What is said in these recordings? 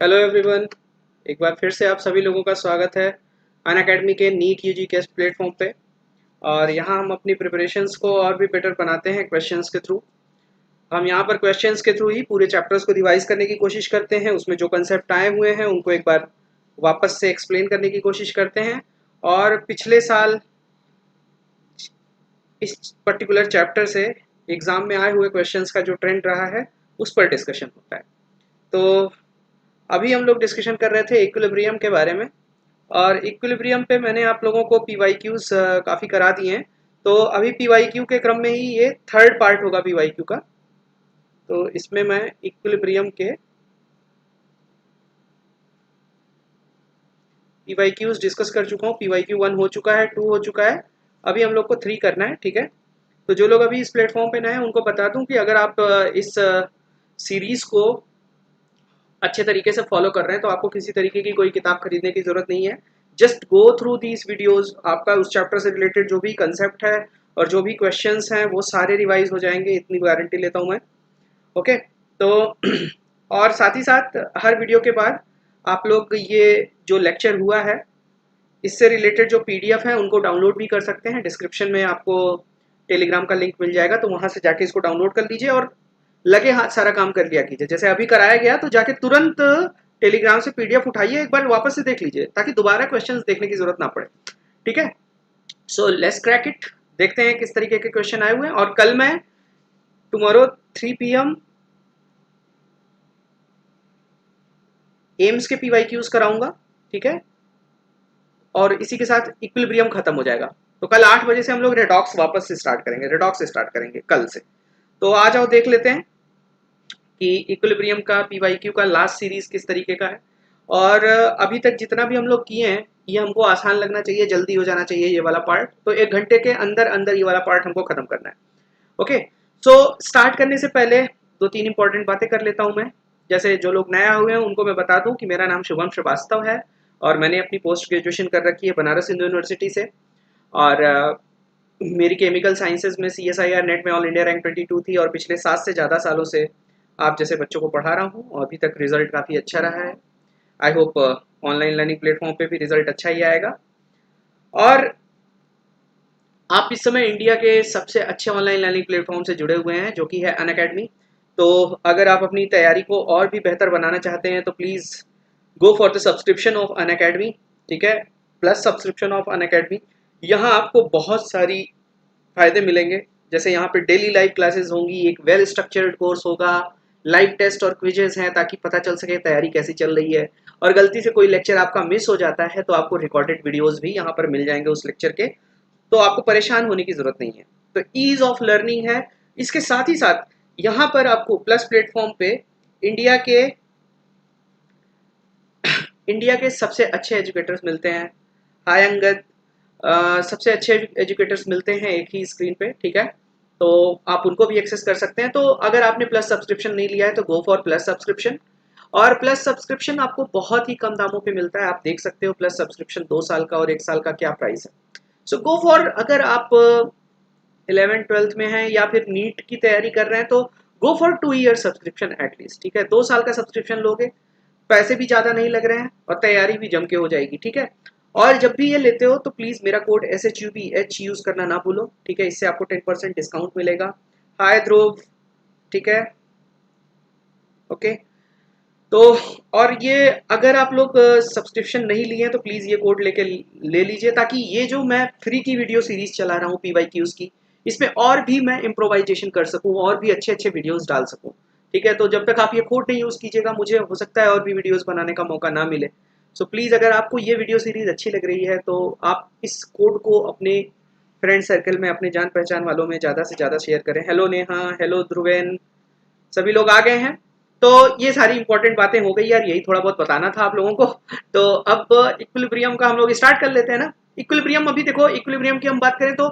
Hello everyone. एक बार फिर से आप सभी लोगों का स्वागत है अनअकैडमी के नीट यूजी के प्लेटफॉर्म पे। और यहाँ हम अपनी प्रिपरेशंस को और भी बेटर बनाते हैं क्वेश्चंस के थ्रू। हम यहाँ पर क्वेश्चंस के थ्रू ही पूरे चैप्टर्स को रिवाइज करने की कोशिश करते हैं, उसमें जो कंसेप्ट आए हुए हैं उनको एक बार वापस से एक्सप्लेन करने की कोशिश करते हैं। और पिछले साल इस पर्टिकुलर चैप्टर से एग्ज़ाम में आए हुए क्वेश्चंस का जो ट्रेंड रहा है उस पर डिस्कशन होता है। तो अभी हम लोग डिस्कशन कर रहे थे इक्विलिब्रियम के बारे में, और इक्विलिब्रियम पे मैंने आप लोगों को पीवाईक्यूज काफ़ी करा दिए हैं। तो अभी पीवाईक्यू के क्रम में ही ये थर्ड पार्ट होगा पीवाईक्यू का। तो इसमें मैं इक्विलिब्रियम के पीवाईक्यूज डिस्कस कर चुका हूँ। पीवाईक्यू 1 हो चुका है, 2 हो चुका है, अभी हम लोग को 3 करना है। ठीक है, तो जो लोग अभी इस प्लेटफॉर्म पे नए हैं उनको बता दूं कि अगर आप इस सीरीज़ को अच्छे तरीके से फॉलो कर रहे हैं तो आपको किसी तरीके की कोई किताब खरीदने की ज़रूरत नहीं है। Just go through these videos, आपका उस चैप्टर से रिलेटेड जो भी कंसेप्ट है और जो भी क्वेश्चंस हैं वो सारे रिवाइज हो जाएंगे, इतनी गारंटी लेता हूँ मैं। ओके, तो और साथ ही साथ हर वीडियो के बाद आप लोग ये जो लेक्चर हुआ है इससे रिलेटेड जो पीडीएफ है उनको डाउनलोड भी कर सकते हैं। डिस्क्रिप्शन में आपको टेलीग्राम का लिंक मिल जाएगा, तो वहाँ से जाके इसको डाउनलोड कर लीजिए और लगे हाथ सारा काम कर लिया कीजिए। जैसे अभी कराया गया तो जाके तुरंत टेलीग्राम से पीडीएफ उठाइए, एक बार वापस से देख लीजिए ताकि दोबारा क्वेश्चंस देखने की जरूरत ना पड़े। ठीक है, सो लेट्स क्रैक इट। देखते हैं किस तरीके के क्वेश्चन आए हुए हैं। और कल मैं टुमारो 3 PM एम्स के पीवाईक्यूज कराऊंगा। ठीक है, और इसी के साथ इक्विलिब्रियम खत्म हो जाएगा। तो कल 8 बजे से हम लोग रेडॉक्स वापस से स्टार्ट करेंगे, रेडॉक्स से स्टार्ट करेंगे कल से। तो आ जाओ देख लेते हैं कि इक्विलिब्रियम का पीवाईक्यू का लास्ट सीरीज किस तरीके का है। और अभी तक जितना भी हम लोग किए हैं ये हमको आसान लगना चाहिए, जल्दी हो जाना चाहिए ये वाला पार्ट। तो 1 घंटे के अंदर अंदर ये वाला पार्ट हमको खत्म करना है। ओके, सो स्टार्ट करने से पहले 2-3 इंपॉर्टेंट बातें कर लेता हूँ मैं। जैसे जो लोग नया हुए हैं उनको मैं बता दूं कि मेरा नाम शुभम श्रीवास्तव है और मैंने अपनी पोस्ट ग्रेजुएशन कर रखी है बनारस हिंदू यूनिवर्सिटी से। और मेरी केमिकल साइंसेज में CSIR नेट में ऑल इंडिया रैंक 22 थी और पिछले 7 से ज़्यादा सालों से आप जैसे बच्चों को पढ़ा रहा हूँ और अभी तक रिजल्ट काफ़ी अच्छा रहा है। I hope online learning platform पे भी रिजल्ट अच्छा ही आएगा। और आप इस समय इंडिया के सबसे अच्छे ऑनलाइन लर्निंग प्लेटफॉर्म से जुड़े हुए हैं जो कि है अनअकैडमी। तो अगर आप अपनी तैयारी को और भी बेहतर बनाना चाहते हैं तो please go for the subscription of Unacademy. ठीक है, प्लस सब्सक्रिप्शन ऑफ अनअकैडमी। यहाँ आपको बहुत सारी फायदे मिलेंगे। जैसे यहाँ पे डेली लाइव क्लासेस होंगी, एक वेल स्ट्रक्चर्ड कोर्स होगा, लाइव टेस्ट और क्विजेस हैं ताकि पता चल सके तैयारी कैसी चल रही है। और गलती से कोई लेक्चर आपका मिस हो जाता है तो आपको रिकॉर्डेड वीडियोस भी यहाँ पर मिल जाएंगे उस लेक्चर के, तो आपको परेशान होने की जरूरत नहीं है। तो ईज ऑफ लर्निंग है। इसके साथ ही साथ यहाँ पर आपको प्लस प्लेटफॉर्म पे इंडिया के इंडिया के सबसे अच्छे एजुकेटर्स मिलते हैं। हाय अंगद, सबसे अच्छे एजुकेटर्स मिलते हैं एक ही स्क्रीन पे। ठीक है, तो आप उनको भी एक्सेस कर सकते हैं। तो अगर आपने प्लस सब्सक्रिप्शन नहीं लिया है तो गो फॉर प्लस सब्सक्रिप्शन। और प्लस सब्सक्रिप्शन आपको बहुत ही कम दामों पे मिलता है, आप देख सकते हो प्लस सब्सक्रिप्शन 2 साल का और 1 साल का क्या प्राइस है। सो गो फॉर, अगर आप 11th-12th में हैं या फिर नीट की तैयारी कर रहे हैं तो go for 2 year subscription at least. ठीक है, 2 साल का सब्सक्रिप्शन लोगे, पैसे भी ज़्यादा नहीं लग रहे हैं और तैयारी भी जम के हो जाएगी। ठीक है, और जब भी ये लेते हो तो प्लीज़ मेरा कोड SHUBH यूज़ करना ना भूलो। ठीक है, इससे आपको 10% डिस्काउंट मिलेगा। हाय ध्रुव, ठीक है, ओके। तो और ये अगर आप लोग सब्सक्रिप्शन नहीं लिए हैं तो प्लीज़ ये कोड लेके ले लीजिए ताकि ये जो मैं फ्री की वीडियो सीरीज चला रहा हूँ PYQs की, इसमें और भी मैं इम्प्रोवाइजेशन कर सकूँ और भी अच्छे अच्छे वीडियोस डाल सकूँ। ठीक है, तो जब तक आप ये कोड नहीं यूज़ कीजिएगा मुझे हो सकता है और भी वीडियोस बनाने का मौका ना मिले। सो प्लीज़ अगर आपको ये वीडियो सीरीज अच्छी लग रही है तो आप इस कोड को अपने फ्रेंड सर्कल में, अपने जान पहचान वालों में ज़्यादा से ज़्यादा शेयर करें। हेलो नेहा, हेलो ध्रुवेन, सभी लोग आ गए हैं। तो ये सारी इंपॉर्टेंट बातें हो गई यार, यही थोड़ा बहुत बताना था आप लोगों को। तो अब इक्विलिब्रियम का हम लोग स्टार्ट कर लेते हैं ना। इक्विलिब्रियम, अभी देखो इक्विलिब्रियम की हम बात करें तो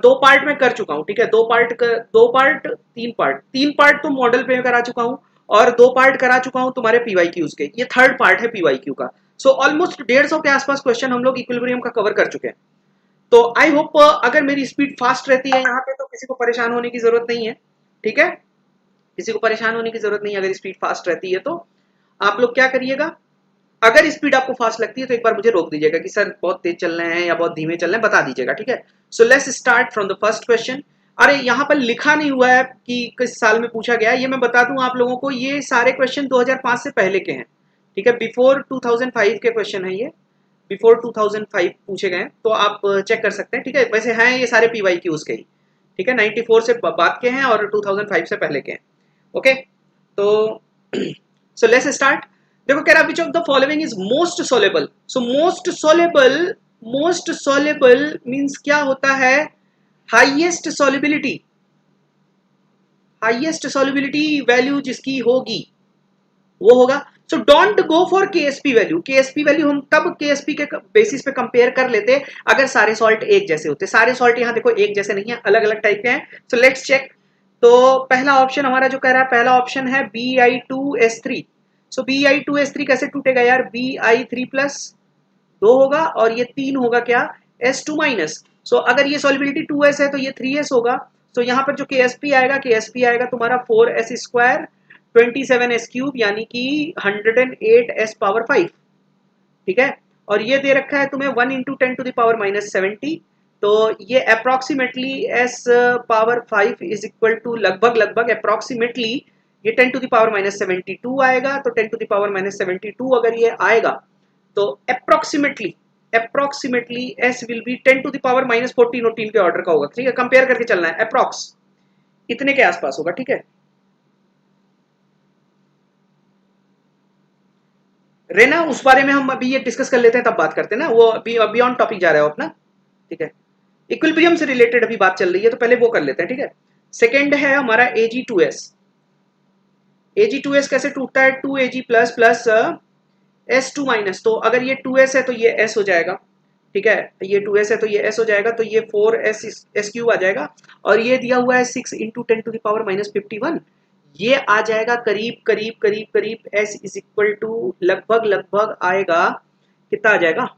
2 पार्ट में कर चुका हूँ। ठीक है, 3 पार्ट तो मॉडल पे करा चुका हूँ और 2 पार्ट करा चुका हूँ तुम्हारे पीवाईक्यूज के। ये थर्ड पार्ट है पीवाईक्यू का। सो ऑलमोस्ट 150 के आसपास क्वेश्चन हम लोग इक्विलिब्रियम का कवर कर चुके हैं। तो आई होप अगर मेरी स्पीड फास्ट रहती है यहाँ पे तो किसी को परेशान होने की जरूरत नहीं है। ठीक है, किसी को परेशान होने की जरूरत नहीं अगर स्पीड फास्ट रहती है तो। आप लोग क्या करिएगा, अगर स्पीड आपको फास्ट लगती है तो एक बार मुझे रोक दीजिएगा कि सर बहुत तेज चल रहे हैं या बहुत धीमे चल रहे हैं, बता दीजिएगा, ठीक है। So let's start from the first question. अरे यहाँ पर लिखा नहीं हुआ है कि किस साल में पूछा गया है, ये मैं बता दूं आप लोगों को, ये सारे क्वेश्चन 2005 से पहले के हैं, ठीक है। बिफोर 2005 के क्वेश्चन है ये, बिफोर 2005 पूछे गए हैं, तो आप चेक कर सकते हैं, ठीक है। वैसे हैं ये सारे PYQs के ही, ठीक है, 94 से बाद के हैं और 2005 से पहले के हैं, ओके। तो सो लेट्स स्टार्ट। देखो कह रहा विच of the following is most soluble. So most soluble means क्या होता है, highest solubility, highest solubility value जिसकी होगी वो होगा। So don't go for KSP value. KSP value हम तब KSP के बेसिस पे कंपेयर कर लेते अगर सारे सॉल्ट एक जैसे होते। सारे सॉल्ट यहाँ देखो एक जैसे नहीं है, अलग अलग टाइप के हैं। So let's check. तो पहला ऑप्शन हमारा जो कह रहा है, पहला ऑप्शन है Bi2S3। सो Bi2S3 कैसे टूटेगा यार, Bi3 प्लस 2 होगा और ये 3 होगा क्या, S2 माइनस। सो अगर ये सॉलिबिलिटी 2S है तो ये 3S होगा। तो यहाँ पर जो KSP आएगा, KSP आएगा तुम्हारा 4S स्क्वायर 27S क्यूब, यानी कि 108S पावर 5, ठीक है। और ये दे रखा है तुम्हें 1 into 10 to the power minus 70। तो ये approximately S power 5 is equal to लगभग अप्रोक्सीमेटली ये 10 टू द पावर माइनस 72 आएगा। तो 10 टू द पावर माइनस 72 अगर ये आएगा तो approximately S will be 10 to the power minus 14 के ऑर्डर का होगा, ठीक है। कंपेयर करके चलना है, अप्रोक्स इतने के आसपास होगा, ठीक है। रेना उस बारे में हम अभी ये डिस्कस कर लेते हैं, तब बात करते हैं ना, वो अभी बियॉन्ड टॉपिक जा रहा है अपना, ठीक है। इक्विलिब्रियम से रिलेटेड अभी बात चल रही है, तो पहले वो कर लेते हैं, ठीक है। सेकेंड है हमारा Ag2S। Ag2S कैसे टूटता है, 2Ag plus plus S2 minus. तो अगर ये 2S है तो ये S हो जाएगा, ठीक है। ये 2S है तो ये S हो जाएगा, तो ये 4S S क्यूब आ जाएगा। और ये दिया हुआ है 6 into 10 to the power minus 51, ये आ जाएगा करीब S इज इक्वल टू लगभग आएगा, कितना आ जाएगा,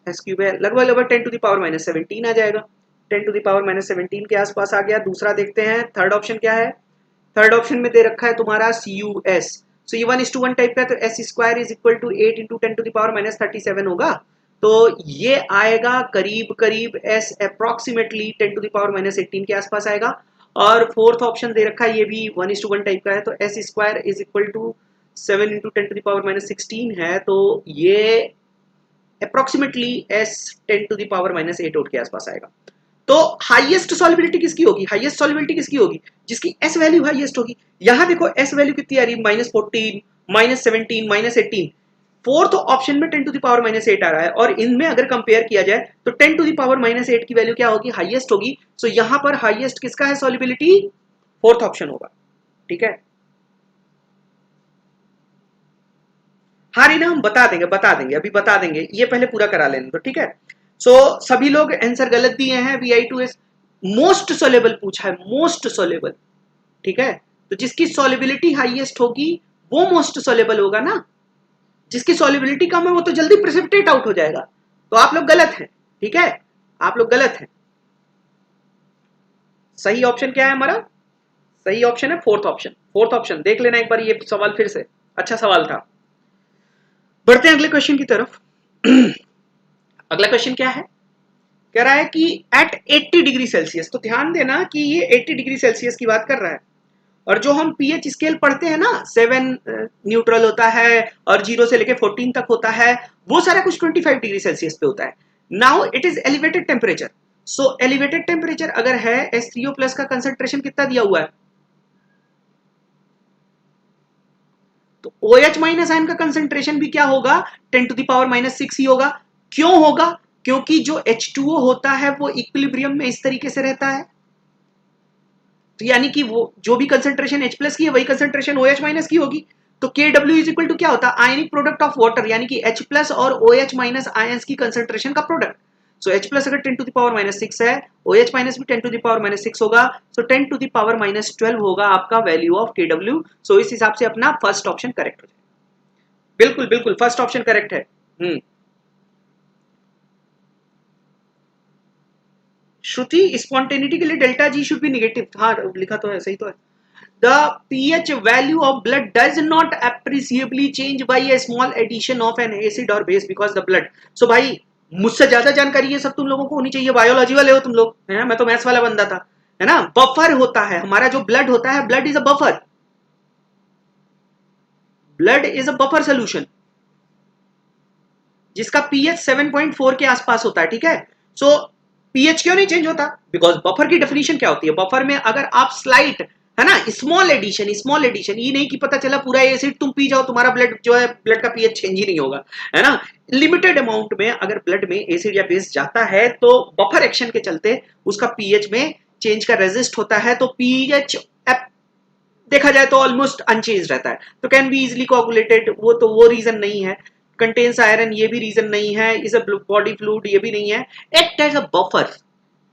S क्यूब है लगभग 10 टू द पावर माइनस 17 आ जाएगा। 10 टू द पावर माइनस 17 के आसपास आ गया। दूसरा देखते हैं, थर्ड ऑप्शन क्या है। थर्ड ऑप्शन में दे रखा है तुम्हारा CUS। सो ये 1:1 टाइप का है, तो S square is equal to 8 into 10 to the power minus 37 होगा। तो ये आएगा करीब S approximately 10 to the power minus 18 के आसपास आएगा। और फोर्थ ऑप्शन दे रखा है, ये भी 1:1 टाइप का है, तो S square is equal to 7 into 10 to the power minus 16 है। तो ये approximately S 10 to the power minus 8 के आसपास आएगा। तो हाईएस्ट सॉल्युबिलिटी किसकी होगी, हाईएस्ट सॉल्युबिलिटी किसकी होगी, जिसकी S वैल्यू हाईएस्ट होगी। यहां देखो S वैल्यू कितनी आ रही है, -14 -17 -18। फोर्थ ऑप्शन में 10 टू द पावर माइनस 8 आ रहा है, और इनमें अगर कंपेयर किया जाए तो 10 टू द पावर माइनस 8 की वैल्यू क्या होगी, हाईएस्ट होगी। सो यहां पर हाईएस्ट किसका है सॉल्युबिलिटी, फोर्थ ऑप्शन होगा, ठीक है। हाँ रीना हम बता देंगे अभी बता देंगे, ये पहले पूरा करा लेने तो, ठीक है। सो सभी लोग आंसर गलत दिए हैं। Vi2S मोस्ट सोलेबल पूछा है, मोस्ट सोलेबल, ठीक है। तो जिसकी सोलेबिलिटी हाईएस्ट होगी वो मोस्ट सोलेबल होगा ना, जिसकी सोलेबिलिटी कम है वो तो जल्दी प्रेसिपिटेट आउट हो जाएगा। तो आप लोग गलत हैं, ठीक है, आप लोग गलत हैं। सही ऑप्शन क्या है हमारा, सही ऑप्शन है फोर्थ ऑप्शन। फोर्थ ऑप्शन देख लेना एक बार ये सवाल फिर से, अच्छा सवाल था। बढ़ते हैं अगले क्वेश्चन की तरफ। अगला क्वेश्चन क्या है, कह रहा है कि एट 80 डिग्री सेल्सियस। तो ध्यान देना कि ये 80 डिग्री सेल्सियस की बात कर रहा है। और जो हम पीएच स्केल पढ़ते हैं ना, 7 न्यूट्रल होता है और 0 से लेके 14 तक होता है, वो सारा कुछ 25 डिग्री सेल्सियस पे होता है। Now it is elevated temperature. So elevated temperature अगर है, H3O प्लस का कंसंट्रेशन कितना दिया हुआ है, तो OH माइनस आयन का कंसंट्रेशन भी क्या होगा, 10 टू द पावर माइनस 6 ही होगा। क्यों होगा, क्योंकि जो H2O होता है वो इक्विलिब्रियम में इस तरीके से रहता है। तो यानी कि वो जो भी कंसंट्रेशन H प्लस की है वही कंसंट्रेशन OH माइनस की होगी। तो KW इज इक्वल टू क्या होता है, आयनिक प्रोडक्ट ऑफ वाटर, यानी कि H प्लस और OH माइनस आयंस की कंसंट्रेशन का प्रोडक्ट। सो H प्लस अगर 10 टू द पावर माइनस 6 है, OH माइनस भी 10 टू द पावर माइनस 6 होगा। सो 10 टू द पावर माइनस 12 होगा आपका वैल्यू ऑफ KW। सो इस हिसाब से अपना फर्स्ट ऑप्शन करेक्ट हो जाएगा। बिल्कुल बिल्कुल फर्स्ट ऑप्शन करेक्ट है। श्रुति स्पॉन्टेनिटी के लिए delta G should be negative, हाँ लिखा तो है, सही तो है। the pH value of blood does not appreciably change by a small addition of an acid or base because the blood. So भाई मुझसे ज्यादा जानकारी ये सब तुम लोगों को होनी चाहिए, बायोलॉजी वाले हो तुम लोग, है ना, मैं तो मैथ्स वाला बंदा था, है ना। बफर होता है हमारा जो ब्लड होता है, blood is a buffer, blood is a buffer solution जिसका पीएच 7.4 के आसपास होता है, ठीक है। सो पीएच क्यों नहीं चेंज होता? बिकॉज बफर की डेफिनेशन क्या होती है, बफर में अगर आप स्लाइट, है ना, स्मॉल एडिशन, ये नहीं कि पता चला पूरा एसिड तुम पी जाओ, तुम्हारा ब्लड जो है, ब्लड का पीएच चेंज ही नहीं होगा, है ना। लिमिटेड अमाउंट में अगर ब्लड में एसिड या बेस जाता है तो बफर एक्शन के चलते उसका पीएच में चेंज का रेजिस्ट होता है, तो पीएच देखा जाए तो ऑलमोस्ट अनचेंज रहता है, तो कैन बी इजिली कोगुलेटेड, वो रीजन नहीं है। कंटेन्स आयरन, ये भी रीजन नहीं है। इज अ बॉडी फ्लूइड, ये भी नहीं है। एक्ट एज अ बफर,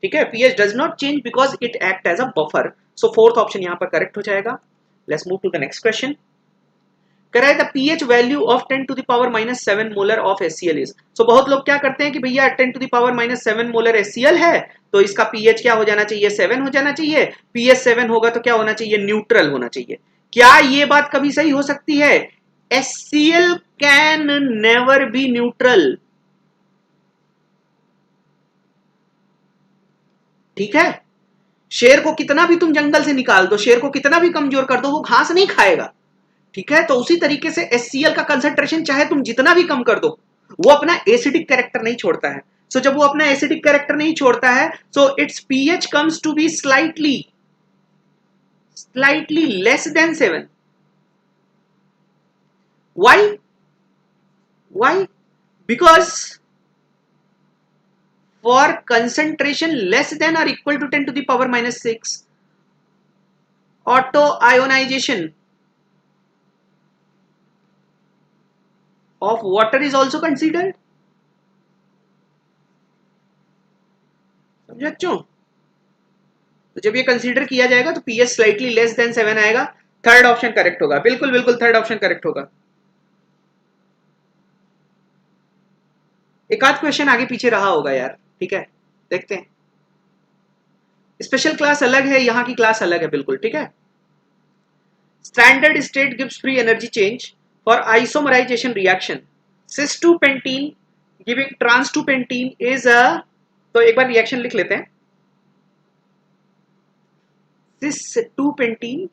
ठीक है। PH does not change because it act as a buffer. So fourth option यहाँ पर करेक्ट हो जाएगा। Let's move to the next question. कराए the pH value of 10 to the power -7 molar of HCl is. सो बहुत लोग क्या करते हैं कि भैया 10 to the power -7 molar HCl है तो इसका पीएच क्या हो जाना चाहिए, 7 हो जाना चाहिए। पीएच 7 होगा तो क्या होना चाहिए, न्यूट्रल होना चाहिए। क्या ये बात कभी सही हो सकती है? HCl can never be neutral, ठीक है। शेर को कितना भी तुम जंगल से निकाल दो, शेर को कितना भी कमजोर कर दो, वो घास नहीं खाएगा, ठीक है। तो उसी तरीके से HCl का कंसंट्रेशन चाहे तुम जितना भी कम कर दो, वो अपना एसिडिक कैरेक्टर नहीं छोड़ता है। सो जब वो अपना एसिडिक कैरेक्टर नहीं छोड़ता है, so its pH comes to be slightly less than 7। Why? Because for concentration less than or equal to 10 to the power -6, auto ionization of water is also considered। समझे बच्चों? तो जब ये कंसीडर किया जाएगा तो पीएच स्लाइटली लेस देन 7 आएगा। Third option correct होगा, बिल्कुल बिल्कुल थर्ड ऑप्शन करेक्ट होगा। एक आध क्वेश्चन आगे पीछे रहा होगा यार, ठीक है, देखते हैं। स्पेशल क्लास अलग है, यहाँ की क्लास अलग है, बिल्कुल ठीक है। Standard state gives free energy change for isomerization reaction cis two pentene giving trans two pentene is a, तो एक बार रिएक्शन लिख लेते हैं। Cis two pentene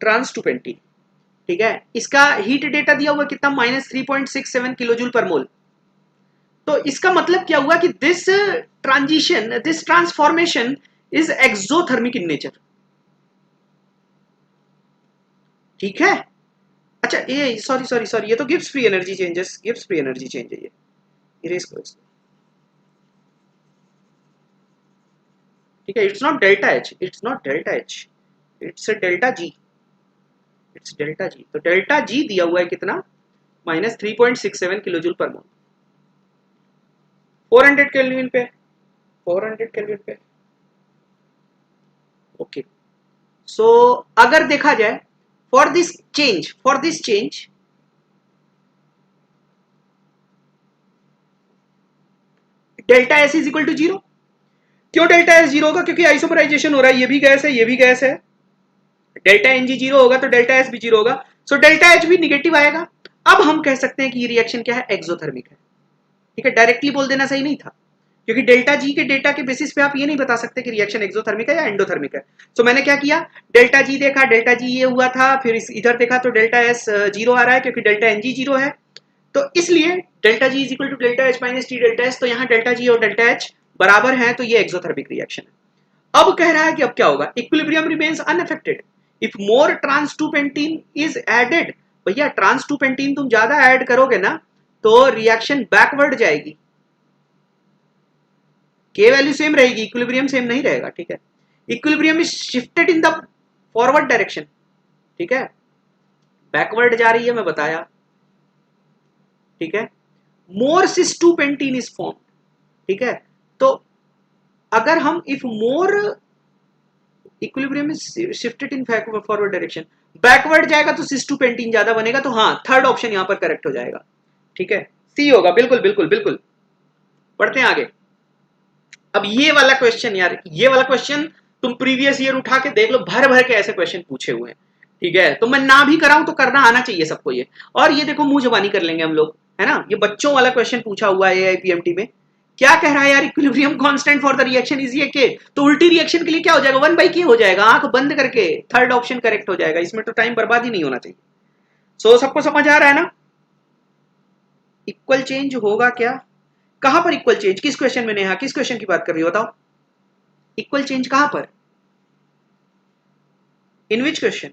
trans two pentene, ठीक है। इसका हीट डेटा दिया हुआ कितना, -3.67 किलोजूल पर मोल। तो इसका मतलब क्या हुआ कि this transition, this transformation is exothermic in nature, ठीक है। अच्छा ये सॉरी ये तो gives free energy changes, gives free energy change है ये, इरेज करो इसको, ठीक है। It's not delta H, it's not delta H, it's delta G, it's delta G. तो डेल्टा जी दिया हुआ है कितना, -3.67 किलोजूल पर मोल, 400 केल्विन पे, 400 केल्विन पे, ओके। सो अगर देखा जाए for this change delta S is equal to 0। क्यों डेल्टा एस 0 होगा? क्योंकि आइसोमराइजेशन हो रहा है, ये भी गैस है, ये भी गैस है। डेल्टा एन जी 0 होगा तो डेल्टा एस भी 0 होगा, सो डेल्टा एच भी निगेटिव आएगा। अब हम कह सकते हैं कि ये रिएक्शन क्या है, एक्सोथर्मिक है, ठीक है। डायरेक्टली बोल देना सही नहीं था, क्योंकि डेल्टा जी के डेटा के बेसिस पे आप ये नहीं बता सकते कि रिएक्शन एक्सोथर्मिक है या एंडोथर्मिक है। तो मैंने क्या किया, डेल्टा जी देखा, डेल्टा जी ये हुआ था, फिर इधर देखा तो डेल्टा एस 0 आ रहा है क्योंकि डेल्टा एन जी 0 है, तो इसलिए delta G is equal to delta H minus T delta S. तो यहाँ डेल्टा जी और डेल्टा एच बराबर है, तो ये एक्सोथर्मिक रिएक्शन है। अब कह रहा है कि अब क्या होगा, equilibrium remains unaffected if more trans two pentene is added. भैया ट्रांस टू पेंटीन तुम ज्यादा ऐड करोगे ना तो रिएक्शन बैकवर्ड जाएगी, के वैल्यू सेम रहेगी, इक्विलिब्रियम सेम नहीं रहेगा, ठीक है। Equilibrium is shifted in the forward direction, ठीक है, बैकवर्ड जा रही है, मैं बताया, ठीक है। मोर सिस टू पेंटीन इज फॉर्म, ठीक है। तो अगर हम if more equilibrium is shifted in forward direction, backward जाएगा तो सिस टू पेंटीन ज्यादा बनेगा, तो हाँ थर्ड ऑप्शन यहाँ पर करेक्ट हो जाएगा, ठीक है, सी होगा, बिल्कुल बिल्कुल बिल्कुल। पढ़ते हैं आगे। अब ये वाला क्वेश्चन यार, ये वाला क्वेश्चन तुम प्रीवियस ईयर उठा के देख लो, भर भर के ऐसे क्वेश्चन पूछे हुए हैं, ठीक है, तो मैं ना भी कराऊं तो करना आना चाहिए सबको ये। और ये देखो मुंह जबानी कर लेंगे हम लोग, है ना, ये बच्चों वाला क्वेश्चन पूछा हुआ है एआईपीएमटी में। क्या कह रहा है यार, equilibrium constant for the reaction is ये के, तो उल्टी रिएक्शन के लिए क्या हो जाएगा, 1/k हो जाएगा, आंख बंद करके थर्ड ऑप्शन करेक्ट हो जाएगा, इसमें तो टाइम बर्बाद ही नहीं होना चाहिए। सो सबको समझ आ रहा है ना। इक्वल चेंज होगा क्या, कहां पर इक्वल चेंज, किस क्वेश्चन में, नेहा किस क्वेश्चन की बात कर रही हो बताओ, इक्वल चेंज कहां पर, इन विच क्वेश्चन,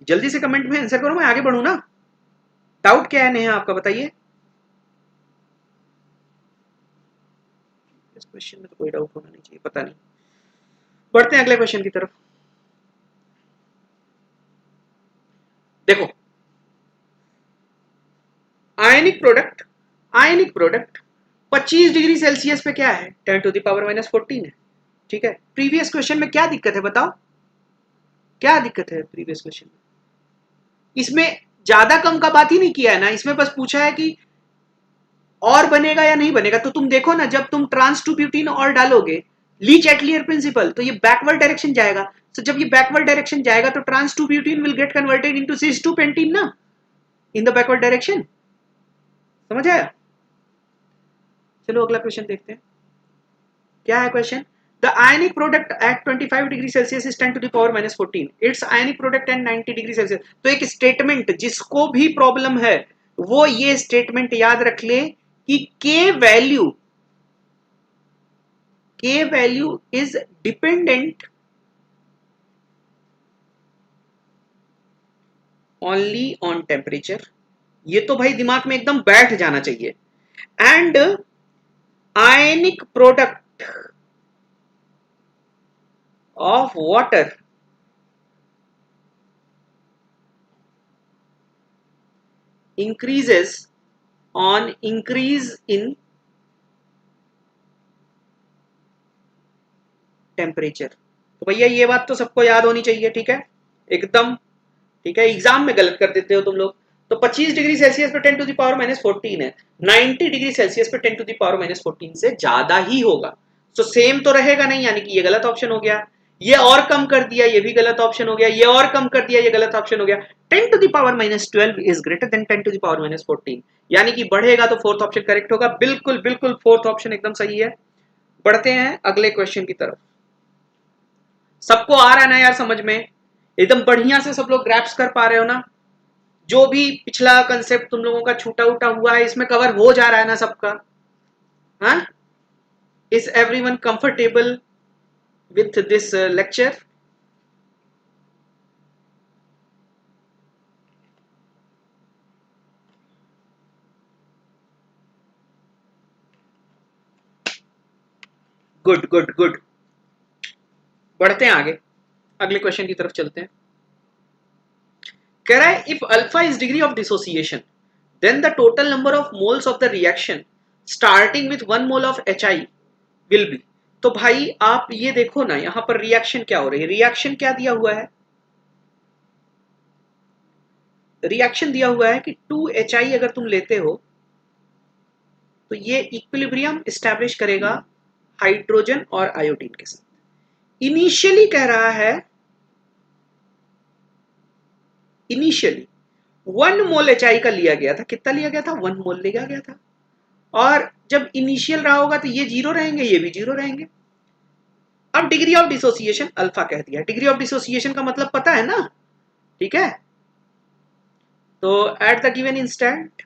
जल्दी से कमेंट में आंसर करो, मैं आगे बढ़ू ना। डाउट क्या है नेहा आपका, बताइए। इस क्वेश्चन में तो कोई डाउट होना नहीं चाहिए, पता नहीं। बढ़ते हैं अगले क्वेश्चन की तरफ। देखो ionic product, ionic product 25 degree Celsius पे क्या है, 10 टू द पावर -14 है, ठीक है। प्रीवियस क्वेश्चन में क्या दिक्कत है बताओ, क्या दिक्कत है प्रीवियस क्वेश्चन में, इसमें ज्यादा कम का बात ही नहीं किया है ना, इसमें बस पूछा है कि और बनेगा या नहीं बनेगा। तो तुम देखो ना, जब तुम ट्रांस टू ब्यूटीन और डालोगे, लीच एटलियर प्रिंसिपल, तो ये बैकवर्ड डायरेक्शन जाएगा। तो जब ये बैकवर्ड डायरेक्शन जाएगा तो trans two butene will get converted into cis two pentene ना, इन द बैकवर्ड डायरेक्शन। समझ आया। चलो अगला क्वेश्चन देखते हैं, क्या है question. The ionic product at 25 degree Celsius is 10 to the power -14, its ionic product at 90 degree Celsius. तो एक स्टेटमेंट, जिसको भी प्रॉब्लम है वो ये स्टेटमेंट याद रख ले कि के value is dependent only on temperature. ये तो भाई दिमाग में एकदम बैठ जाना चाहिए। And ionic product of water increases on increase in temperature. तो भैया ये बात तो सबको याद होनी चाहिए, ठीक है एकदम, ठीक है, एग्जाम में गलत कर देते हो तुम लोग। तो 25 डिग्री सेल्सियस पे 10 टू द पावर -14 है, 90 डिग्री सेल्सियस पे 10 टू द पावर -14 से ज्यादा ही होगा। तो सेम तो रहेगा नहीं, यानी कि ये गलत ऑप्शन हो गया। ये और कम कर दिया, ये भी गलत ऑप्शन हो गया। ये और कम कर दिया, ये गलत ऑप्शन हो गया। 10 to the power -12 is greater than 10 to the power -14, यानी कि बढ़ेगा तो फोर्थ ऑप्शन करेक्ट होगा। बिल्कुल बिल्कुल फोर्थ ऑप्शन एकदम सही है। बढ़ते हैं अगले क्वेश्चन की तरफ। सबको आ रहा है ना यार समझ में, एकदम बढ़िया से सब लोग ग्रैप्स कर पा रहे हो ना। जो भी पिछला कंसेप्ट तुम लोगों का छूटा उटा हुआ है, इसमें कवर हो जा रहा है ना सबका। हाँ, is everyone comfortable with this lecture. Good good good. बढ़ते हैं आगे, अगले क्वेश्चन की तरफ चलते हैं। कह रहा है if alpha is degree of dissociation then the total number of moles of the reaction starting with 1 mole of HI will be. तो भाई आप ये देखो ना, यहां पर रिएक्शन क्या हो रही है, रिएक्शन क्या दिया हुआ है, रिएक्शन दिया हुआ है कि 2HI अगर तुम लेते हो तो ये इक्विलिब्रियम एस्टैब्लिश करेगा हाइड्रोजन और आयोडीन के साथ। इनिशियली कह रहा है, इनिशियली 1 मोल HI का लिया गया था, कितना लिया गया था, 1 मोल लिया गया था। और जब इनिशियल रहा होगा तो ये 0 रहेंगे, ये भी 0 रहेंगे। अब डिग्री ऑफ डिसोसिएशन अल्फा कह दिया। डिग्री ऑफ डिसोसिएशन का मतलब पता है ना, ठीक है। तो at the given instant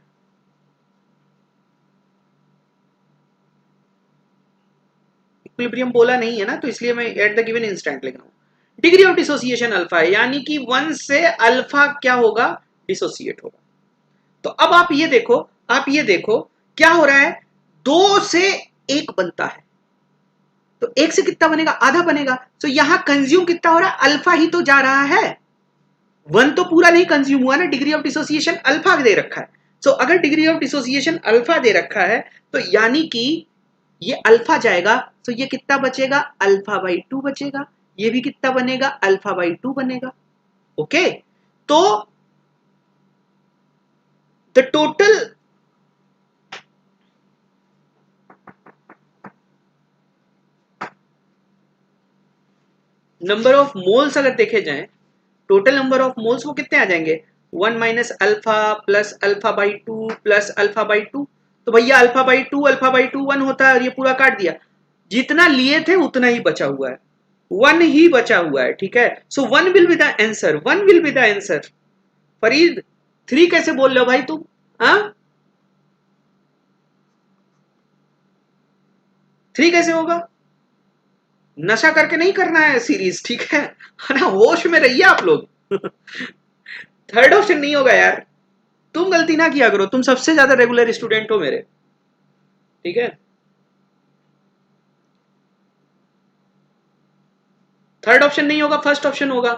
equilibrium बोला नहीं है ना, तो इसलिए मैं एट द गिवन इंस्टेंट लिख रहा हूं। डिग्री ऑफ डिसोसिएशन अल्फा है, यानी कि 1 से अल्फा क्या होगा, डिसोसिएट होगा। तो अब आप ये देखो, आप ये देखो क्या हो रहा है, 2 से 1 बनता है, तो 1 से कितना बनेगा, आधा बनेगा। तो यहां कंज्यूम कितना हो रहा है, अल्फा ही तो जा रहा है, 1 तो पूरा नहीं कंज्यूम हुआ ना। डिग्री ऑफ डिसोसिएशन अल्फा दे रखा है। सो अगर डिग्री ऑफ डिसोसिएशन अल्फा दे रखा है तो यानी कि ये अल्फा जाएगा तो ये कितना बचेगा, अल्फा बाई 2 बचेगा, ये भी कितना बनेगा, अल्फा बाई 2 बनेगा। ओके, तो the total number of moles अगर देखे जाएं, टोटल नंबर ऑफ मोल्स वो कितने आ जाएंगे, 1 minus alpha plus alpha by 2 plus alpha by 2। तो भैया अल्फा बाई 2 अल्फा बाई 2 1 होता है और ये पूरा काट दिया, जितना लिए थे उतना ही बचा हुआ है, 1 ही बचा हुआ है। ठीक है, सो 1 will be the answer, 1 will be the answer. Farid 3 कैसे बोल रहे हो भाई तुम, हाँ 3 कैसे होगा, नशा करके नहीं करना है सीरीज, ठीक है ना, होश में रहिए आप लोग थर्ड ऑप्शन नहीं होगा यार, तुम गलती ना किया करो, तुम सबसे ज्यादा रेगुलर स्टूडेंट हो मेरे, ठीक है। थर्ड ऑप्शन नहीं होगा, फर्स्ट ऑप्शन होगा।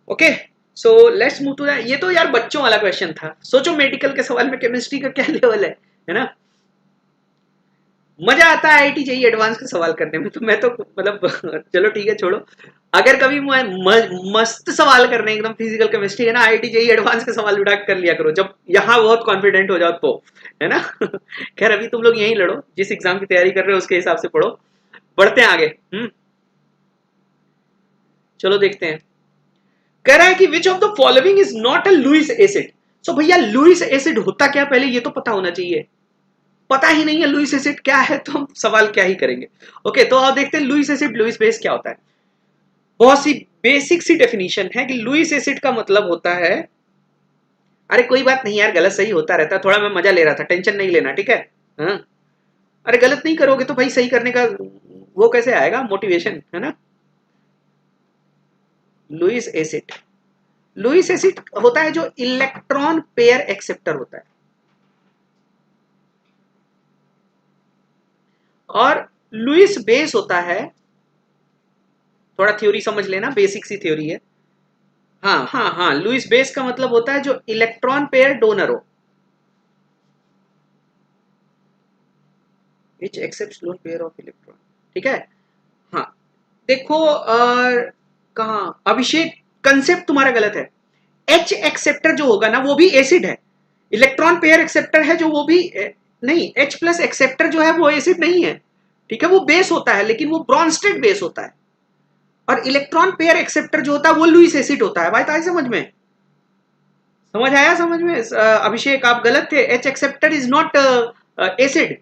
Okay, so let's move to that. ये तो यार बच्चों वाला क्वेश्चन था, सोचो मेडिकल के सवाल में केमिस्ट्री का क्या लेवल है ना। मजा आता है आईआईटी जेईई एडवांस के सवाल करने में, तो मैं तो मतलब चलो ठीक है छोड़ो, अगर कभी मस्त सवाल करने एकदम फिजिकल केमिस्ट्री है ना, आईआईटी जेईई एडवांस के सवाल उठा कर लिया करो जब यहाँ बहुत कॉन्फिडेंट हो जाओ तो, है ना खैर अभी तुम लोग यहीं लड़ो, जिस एग्जाम की तैयारी कर रहे हो उसके हिसाब से पढ़ो, बढ़ते हैं आगे। चलो देखते हैं, कह रहा है कि which of the following is not a Lewis acid. So भैया लुइस एसिड होता क्या, पहले ये तो पता होना चाहिए, पता ही नहीं है लुइस एसिड क्या है तो हम सवाल क्या ही करेंगे। ओके, तो आप देखते हैं लुइस एसिड लुइस बेस क्या होता है। बहुत सी बेसिक सी डेफिनेशन है कि लुइस एसिड का मतलब होता है, अरे कोई बात नहीं यार, गलत सही होता रहता है, थोड़ा मैं मजा ले रहा था, टेंशन नहीं लेना, ठीक है। हाँ, अरे गलत नहीं करोगे तो भाई सही करने का वो कैसे आएगा मोटिवेशन, है ना। लुइस एसिड, लुइस एसिड होता है जो इलेक्ट्रॉन पेयर एक्सेप्टर होता है, और लुइस बेस होता है, थोड़ा थ्योरी समझ लेना, बेसिक सी थ्योरी है। हाँ हाँ हाँ, लुइस बेस का मतलब होता है जो इलेक्ट्रॉन पेयर डोनर हो, which accepts lone pair of electron, ठीक है। हाँ देखो कहा अभिषेक, कंसेप्ट तुम्हारा गलत है, एच एक्सेप्टर जो होगा ना वो भी एसिड है, इलेक्ट्रॉन पेयर एक्सेप्टर है जो वो भी नहीं, एच प्लस एक्सेप्टर जो है वो एसिड नहीं है, ठीक है, वो बेस होता है लेकिन वो ब्रॉन्स्टेड बेस होता है, और इलेक्ट्रॉन पेयर एक्सेप्टर जो होता है वो लुइस एसिड होता है। बात आई समझ में, समझ आया समझ में। अभिषेक आप गलत थे, H acceptor is not acid,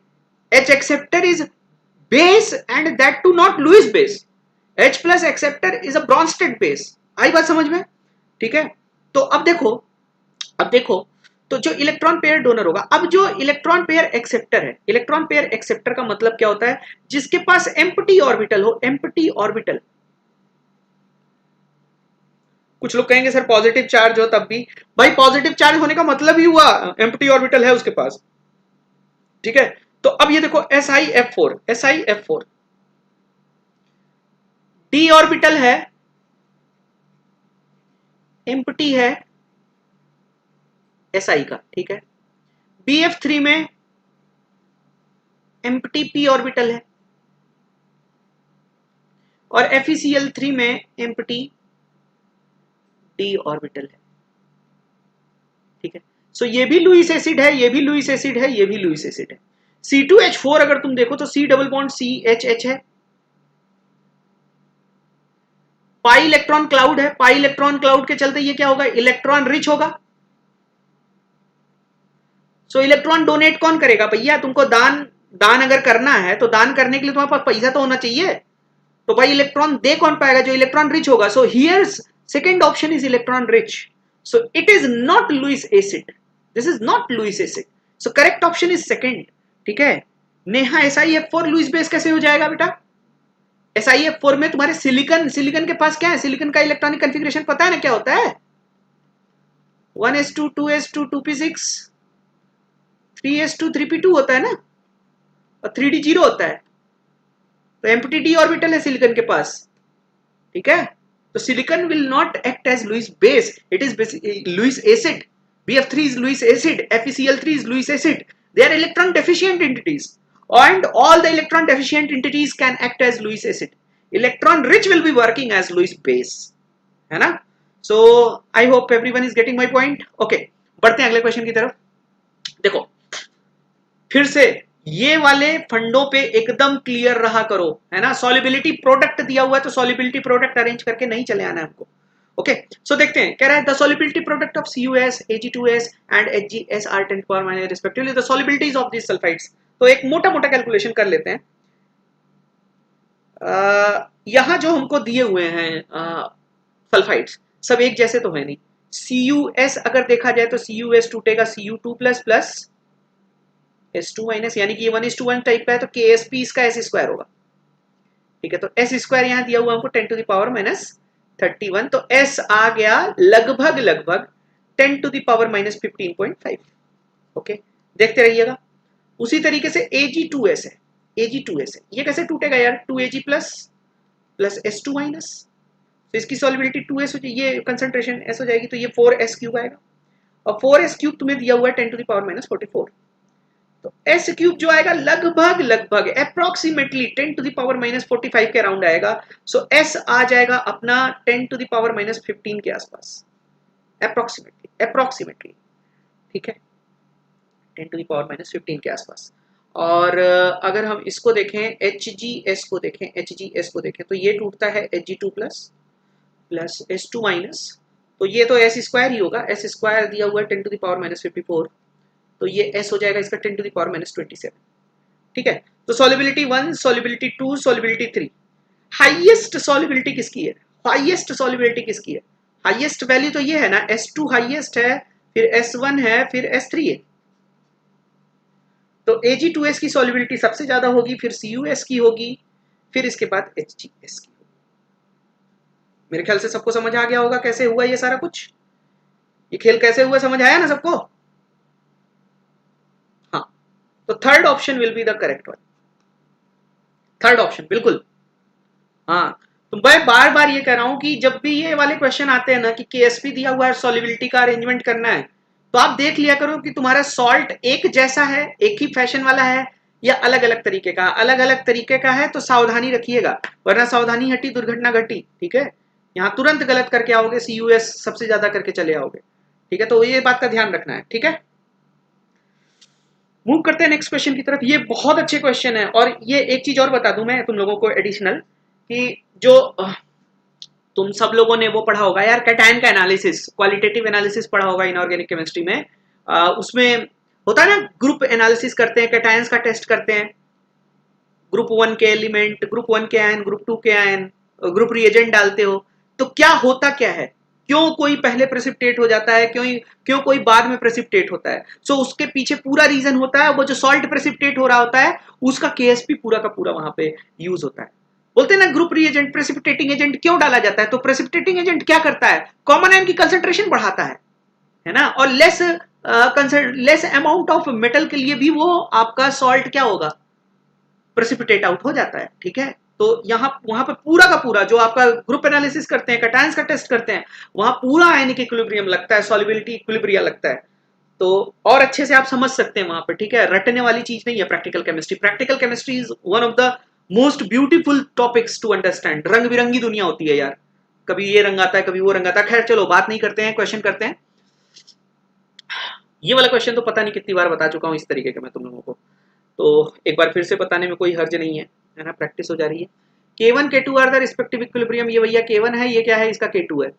H acceptor is base and that too not Lewis base, H plus acceptor is a Bronsted base. आई बात समझ में, ठीक है। तो अब देखो, अब देखो, तो जो इलेक्ट्रॉन पेयर डोनर होगा, अब जो इलेक्ट्रॉन पेयर एक्सेप्टर है, इलेक्ट्रॉन पेयर एक्सेप्टर का मतलब क्या होता है, जिसके पास एम्प्टी ऑर्बिटल हो, एम्प्टी ऑर्बिटल। कुछ लोग कहेंगे सर पॉजिटिव चार्ज हो तब भी, भाई पॉजिटिव चार्ज होने का मतलब ही हुआ एम्प्टी ऑर्बिटल है उसके पास, ठीक है। तो अब ये देखो SiF4, SiF4 डी ऑर्बिटल है, एम्प्टी है Si का, ठीक है। BF3 में एम्प्टी p ऑर्बिटल है, और FeCl3 में एम्प्टी d ऑर्बिटल है, ठीक है। सो ये भी लुइस एसिड है, ये भी लुइस एसिड है, ये भी लुइस एसिड है। C2H4 अगर तुम देखो तो C डबल बॉन्ड CHH है, पाई इलेक्ट्रॉन क्लाउड है, पाई इलेक्ट्रॉन क्लाउड के चलते ये क्या होगा, इलेक्ट्रॉन रिच होगा। सो इलेक्ट्रॉन डोनेट कौन करेगा भैया, तुमको दान, दान अगर करना है तो दान करने के लिए तुम्हारे पास पैसा तो होना चाहिए, तो भाई इलेक्ट्रॉन दे कौन पाएगा, जो इलेक्ट्रॉन रिच होगा। So here second option is electron rich, so it is not Lewis acid, this is not Louis acid, so correct option is second, ठीक है। नेहा SiF4 लुइस बेस कैसे हो जाएगा बेटा, SiF4 में तुम्हारे सिलिकन, सिलिकन के पास क्या है, सिलिकन का इलेक्ट्रॉनिक कॉन्फ़िगरेशन पता है ना क्या होता है, 1s2 2s2 2p6 3s2 3p2 होता है ना, और 3d 0 होता है, तो एम्प्टी d ऑर्बिटल है सिलिकन के पास, ठीक है। तो silicon will not act as Lewis base, it is Lewis acid, BF3 is Lewis acid, FeCl3 is Lewis acid, they are electron deficient entities, and all the electron deficient entities can act as Lewis acid. Electron rich will be working as Lewis base, है ना? So I hope everyone is getting my point. Okay, बढ़ते हैं अगले question की तरफ. देखो फिर से ये वाले फंडों पे एकदम क्लियर रहा करो, है ना? सॉल्युबिलिटी प्रोडक्ट दिया हुआ है तो सॉल्युबिलिटी प्रोडक्ट अरेंज करके नहीं चले आना है हमको. ओके, सो देखते हैं. कह रहा है the solubility product of CuS, Ag2S and HgS are 10 to the power minus respectively the solubilities of these sulfides. तो एक मोटा मोटा कैलकुलेशन कर लेते हैं. यहां जो हमको दिए हुए हैं सल्फाइड्स सब एक जैसे तो है नहीं. CuS अगर देखा जाए तो CuS टूटेगा Cu2 plus plus S2 minus, यानी कि ये 1:1 टाइप का है तो KSP इसका S स्क्वायर होगा. ठीक है, तो S स्क्वायर यहाँ दिया हुआ हमको 10 to the power minus 31, तो S आ गया लगभग 10 to the power minus 15.5. Okay, देखते रहिएगा. उसी तरीके से Ag2S है, Ag2S है, ये कैसे टूटेगा यार? 2Ag plus plus S2 minus, तो इसकी सॉल्युबिलिटी 2S हो जाएगी, ये कंसंट्रेशन S हो जाएगी, तो ये 4S क्यूब आएगा. और 4S क्यूब तुम्हें दिया हुआ है 10 to the power minus 44, तो S क्यूब जो आएगा लगभग approximately 10 to the power minus 45 के अराउंड आएगा. सो S आ जाएगा अपना 10 to the power minus 15 के आसपास, अप्रोक्सीमेटली. ठीक है, 10 to the power minus 15 के आसपास. और अगर हम इसको देखें, HgS को देखें तो ये टूटता है Hg2 plus plus S2 minus, तो ये तो S स्क्वायर ही होगा. S स्क्वायर दिया हुआ है 10 to the power minus 54, तो ये S हो जाएगा इसका 10 to the power minus 27. ठीक है, तो solubility 1, solubility 2, solubility 3. Highest solubility किसकी है? हाईएस्ट वैल्यू तो ये है ना, S2 हाईएस्ट है, फिर S1 है, फिर S3 है. तो Ag2S की सॉल्युबिलिटी सबसे ज्यादा होगी, फिर CuS की होगी, फिर इसके बाद HgS की. मेरे ख्याल से सबको समझ आ गया होगा कैसे हुआ ये सारा कुछ. ये खेल कैसे हुआ समझ आया ना सबको? हाँ, तो third option will be the correct one. Third option बिल्कुल. हाँ, तो मैं बार बार ये कह रहा हूं कि जब भी ये वाले क्वेश्चन आते हैं ना कि KSP दिया हुआ है, सॉल्युबिलिटी का अरेंजमेंट करना है, तो आप देख लिया करो कि तुम्हारा सॉल्ट एक जैसा है, एक ही फैशन वाला है, या अलग अलग तरीके का है, तो सावधानी रखिएगा, वरना सावधानी हटी दुर्घटना घटी. ठीक है, यहाँ तुरंत गलत करके आओगे, CuS सबसे ज्यादा करके चले आओगे. ठीक है, तो ये बात का ध्यान रखना है. ठीक है, मूव करते हैं नेक्स्ट क्वेश्चन की तरफ. ये बहुत अच्छे क्वेश्चन है. और ये एक चीज और बता दूं मैं तुम लोगों को एडिशनल, कि जो तुम सब लोगों ने वो पढ़ा होगा यार, कैटायन का एनालिसिस, क्वालिटेटिव एनालिसिस पढ़ा होगा इनऑर्गेनिक केमिस्ट्री में. उसमें होता है ना, ग्रुप एनालिसिस करते हैं, कैटायंस का टेस्ट करते हैं, ग्रुप 1 के एलिमेंट, ग्रुप 1 के आयन, ग्रुप 2 के आयन, ग्रुप रिएजेंट डालते हो, तो क्या होता क्या है, क्यों कोई पहले प्रेसिपिटेट हो जाता है, क्यों कोई बाद में प्रेसिपिटेट होता है. सो उसके पीछे पूरा रीजन होता है, वो जो सॉल्ट प्रेसिपिटेट हो रहा होता है उसका KSP पूरा का पूरा वहां पे यूज होता है. बोलते हैं ना ग्रुप रिएजेंट, प्रेसिपिटेटिंग एजेंट क्यों डाला जाता है, तो प्रेसिपिटेटिंग एजेंट क्या करता है, कॉमन आयन की कंसंट्रेशन बढ़ाता है ना, और लेस अमाउंट ऑफ मेटल के लिए भी वो आपका सॉल्ट क्या होगा, प्रेसिपिटेट आउट हो जाता है. ठीक है, तो यहाँ वहां पे पूरा का पूरा जो आपका ग्रुप एनालिसिस करते हैं, कैटायंस का टेस्ट करते हैं, वहां पूरा आयनिक इक्विलिब्रियम लगता है, सॉल्युबिलिटी इक्विलिब्रिया लगता है. तो और अच्छे से आप समझ सकते हैं वहां पे. ठीक है, रटने वाली चीज नहीं है practical chemistry is one of the most beautiful topics to understand. रंग बिरंगी दुनिया होती है यार, कभी ये रंग आता है, कभी वो रंग आता है. खैर चलो बात नहीं करते हैं, क्वेश्चन करते हैं. ये वाला क्वेश्चन तो पता नहीं कितनी बार बता चुका हूं इस तरीके के मैं तुम लोगों को, तो एक बार फिर से बताने में कोई हर्ज नहीं है ना, प्रैक्टिस हो जा रही है. K1 K2 are the respective equilibrium, ये भैया K1 है, ये क्या है, इसका K2 है.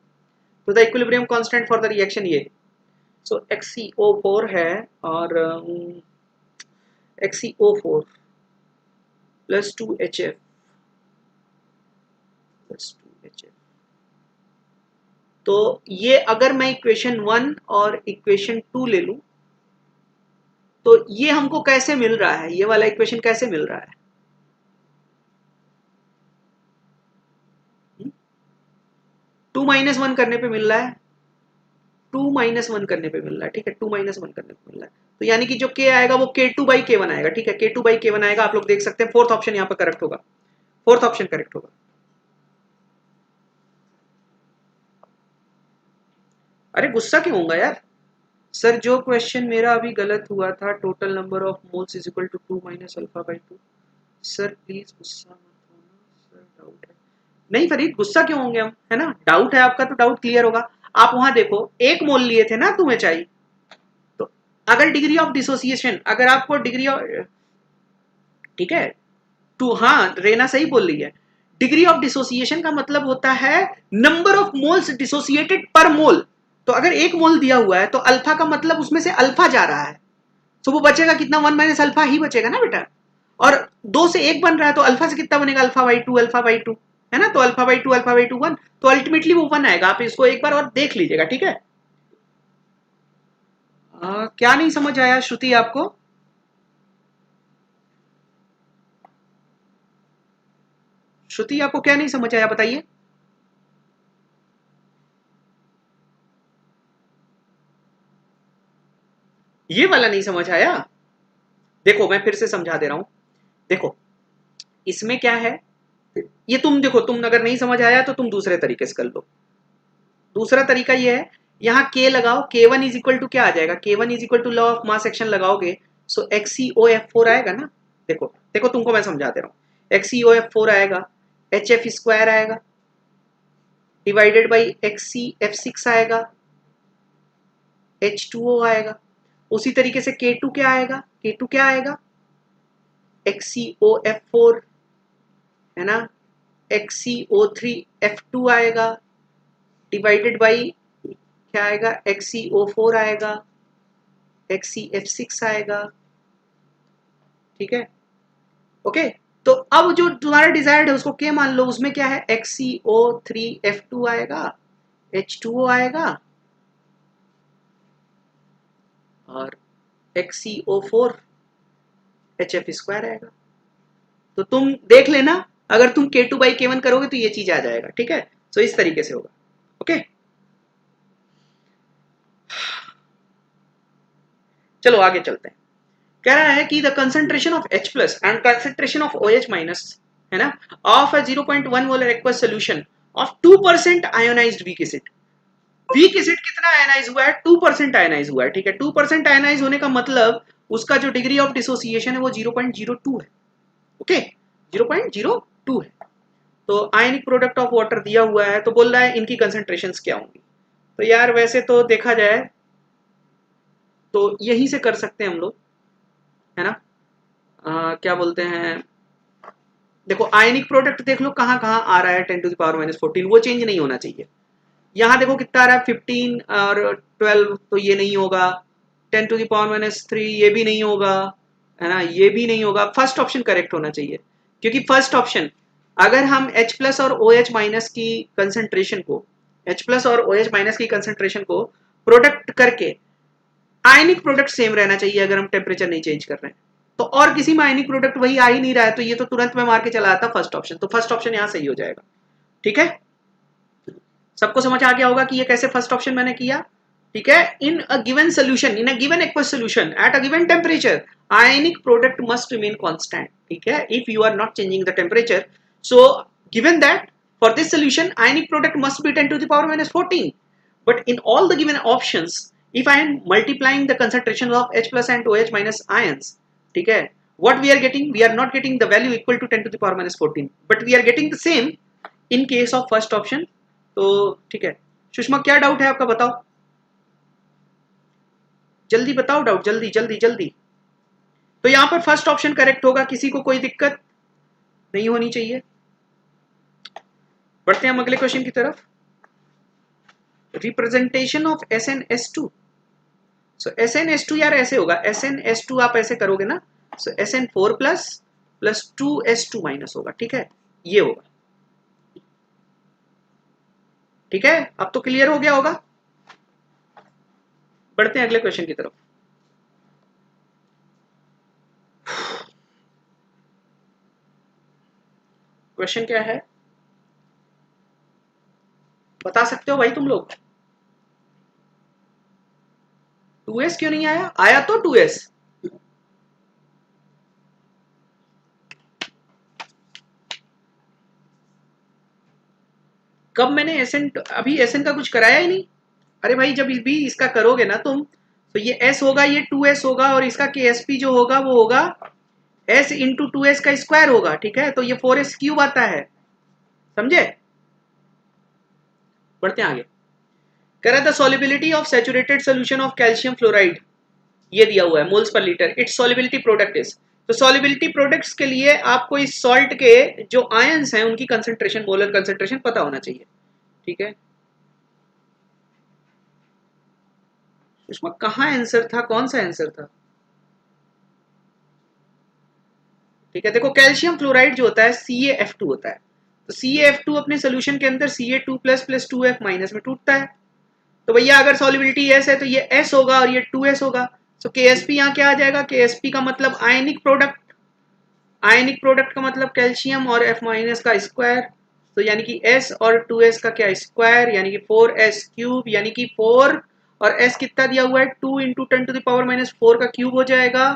तो the equilibrium constant for the reaction ये, सो XCO4 है, और XCO4 plus 2HF plus 2HF. तो ये अगर मैं इक्वेशन 1 और इक्वेशन 2 ले लूं, तो ये हमको कैसे मिल रहा है, ये वाला इक्वेशन कैसे मिल रहा है, 2 - 1 करने पे मिल रहा है, 2 - 1 करने पे मिल रहा है. ठीक है, 2 - 1 करने पे मिल रहा है, तो यानी कि जो K आएगा वो K2/K1 आएगा. ठीक है, K2/K1 आएगा, आप लोग देख सकते हैं. फोर्थ ऑप्शन यहाँ पर करेक्ट होगा, फोर्थ ऑप्शन करेक्ट होगा. अरे गुस्सा क्यों होगा यार, सर जो क्वेश्चन मेरा अभी गलत हुआ था, total number of moles is equal to 2 minus alpha by 2। Sir please गुस्सा मत होना सर, डाउट है। नहीं फरीद, गुस्सा क्यों होंगे हम, है ना, डाउट है आपका तो डाउट क्लियर होगा। आप वहां देखो, 1 मोल लिए थे ना तुम्हें चाहिए, तो अगर डिग्री ऑफ डिसोसिएशन, अगर आपको डिग्री ऑफ, ठीक है, टू, हाँ रेना सही बोल रही है, डिग्री ऑफ डिसोसिएशन का मतलब होता है नंबर ऑफ मोल्स डिसोसिएटेड पर मोल। तो अगर 1 मोल दिया हुआ है तो अल्फा का मतलब उसमें से अल्फा जा रहा है, तो वो बचेगा कितना, 1 - अल्फा ही बचेगा ना बेटा। और 2 से 1 बन रहा है तो अल्फा से कितना बनेगा, alpha by two, alpha by two, है ना, तो alpha by two, alpha by two 1, तो अल्टीमेटली वो 1 आएगा। आप इसको एक बार और देख लीजिएगा, ठीक है। क्या नहीं समझ आया श्रुति आपको? श्रुति आपको क्या नहीं समझ आया बताइए। ये वाला नहीं समझ आया? देखो मैं फिर से समझा दे रहा हूं। देखो इसमें क्या है, ये तुम देखो, तुम अगर नहीं समझ आया तो तुम दूसरे तरीके से कर लो। दूसरा तरीका ये है, यहाँ के लगाओ, k1 इज इक्वल टू क्या आ जाएगा, k1 is equal to law of mass action लगाओगे, सो XCOF4 आएगा ना। देखो देखो तुमको मैं समझा दे रहा हूँ, XCOF4 आएगा, HF स्क्वायर आएगा, डिवाइडेड बाई XCF6 आएगा, H2O आएगा। उसी तरीके से K2 क्या आएगा, K2 क्या आएगा, XCOF4, है ना, XCO3F2 आएगा, डिवाइडेड बाई क्या आएगा, XCO4 आएगा, XCF6 आएगा, ठीक है, ओके। तो अब जो तुम्हारा डिजायर्ड है उसको क्या मान लो, उसमें क्या है, XCO3F2 आएगा, H2O आएगा, और XCO4 HF स्क्वायर आएगा। तो तुम देख लेना, अगर तुम K2/K1 करोगे तो ये चीज आ जाएगा, ठीक है। तो इस तरीके से होगा, ओके। चलो आगे चलते हैं। कह रहा है कि the concentration of H plus and concentration of OH minus, है ना, of a 0.1 molar aqueous solution of 2% ionised weak acid. Weak acid कितना आयनाइज हुआ है, 2% आयनाइज हुआ है, ठीक है। 2% आयनाइज होने का मतलब उसका जो डिग्री ऑफ डिसोसिएशन है वो 0.02 है, ओके, 0.02 है। तो आयनिक प्रोडक्ट ऑफ वाटर दिया हुआ है, तो बोल रहा है इनकी कंसेंट्रेशंस क्या होंगी। तो यार वैसे तो देखा जाए तो यहीं से कर सकते हैं हम लोग, है ना। क्या बोलते हैं, देखो आयनिक प्रोडक्ट देख लो कहाँ कहाँ आ रहा है, 10⁻⁻14, वो चेंज नहीं होना चाहिए। यहाँ देखो कितना आ रहा है, 15 और 12, तो ये नहीं होगा। 10⁻³ ये भी नहीं होगा, है ना, ये भी नहीं होगा। फर्स्ट ऑप्शन करेक्ट होना चाहिए, क्योंकि फर्स्ट ऑप्शन, अगर हम H प्लस और OH माइनस की कंसेंट्रेशन को, H प्लस और OH माइनस की कंसेंट्रेशन को प्रोडक्ट करके, आयनिक प्रोडक्ट सेम रहना चाहिए अगर हम टेम्परेचर नहीं चेंज कर रहे हैं, तो और किसी में आयनिक प्रोडक्ट वही आ ही नहीं रहा है, तो ये तो तुरंत में मार के चला आता फर्स्ट ऑप्शन, तो फर्स्ट ऑप्शन यहाँ सही हो जाएगा, ठीक है। सबको समझ आ गया होगा कि ये कैसे फर्स्ट ऑप्शन मैंने किया, ठीक है। In a given solution, in a given aqueous solution at a given temperature, ionic product must remain constant, ठीक है, if you are not changing the temperature. So given that for this solution ionic product must be 10⁻⁻14, but in all the given options if I am multiplying the concentration of H plus and OH minus ions, ठीक है, what we are getting, we are not getting the value equal to 10⁻⁻14, but we are getting the same in case of first option। तो ठीक है, सुषमा क्या doubt है आपका, बताओ जल्दी बताओ, डाउट जल्दी जल्दी जल्दी। तो यहां पर फर्स्ट ऑप्शन करेक्ट होगा, किसी को कोई दिक्कत नहीं होनी चाहिए। बढ़ते हैं हम अगले क्वेश्चन की तरफ। Representation of SnS2। So SnS2 यार ऐसे होगा, SnS2 आप ऐसे करोगे ना, सो SN4 plus plus 2S2 minus होगा, ठीक है, ये होगा, ठीक है। अब तो क्लियर हो गया होगा। बढ़ते हैं अगले क्वेश्चन की तरफ। क्वेश्चन क्या है बता सकते हो भाई तुम लोग? 2s क्यों नहीं आया, आया तो 2s। कब मैंने एसएन, अभी एसएन का कुछ कराया ही नहीं। अरे भाई जब भी इसका करोगे ना तुम, तो ये S होगा, ये 2S होगा, और इसका KSP जो होगा वो होगा S इंटू 2S का स्क्वायर होगा, ठीक है। तो ये 4S क्यूब आता है, समझे। बढ़ते हैं आगे। कह रहा था solubility of saturated solution of calcium fluoride, ये दिया हुआ है moles per litre, it's solubility product is. तो सॉल्युबिलिटी प्रोडक्ट्स के लिए आपको इस सॉल्ट के जो आयंस हैं उनकी कंसंट्रेशन, मोलर कंसंट्रेशन पता होना चाहिए, ठीक है। इसमें कहाँ आंसर था, कौन सा आंसर था, ठीक है। देखो कैल्शियम फ्लोराइड जो होता है CaF2 होता है, तो CaF2 अपने सोल्यूशन के अंदर Ca2 प्लस 2F माइनस में टूटता है। तो भैया अगर सॉल्युबिलिटी S है तो ये S होगा और ये 2S होगा। तो KSP यहाँ क्या आ जाएगा, KSP का मतलब आयनिक प्रोडक्ट, आयनिक प्रोडक्ट का मतलब कैल्शियम और F माइनस का स्क्वायर, तो यानी कि S और 2S का क्या स्क्वायर, यानी कि 4S क्यूब, यानी कि 4 और S कितना दिया हुआ है 2 into 10 to the power minus 4 का क्यूब हो जाएगा।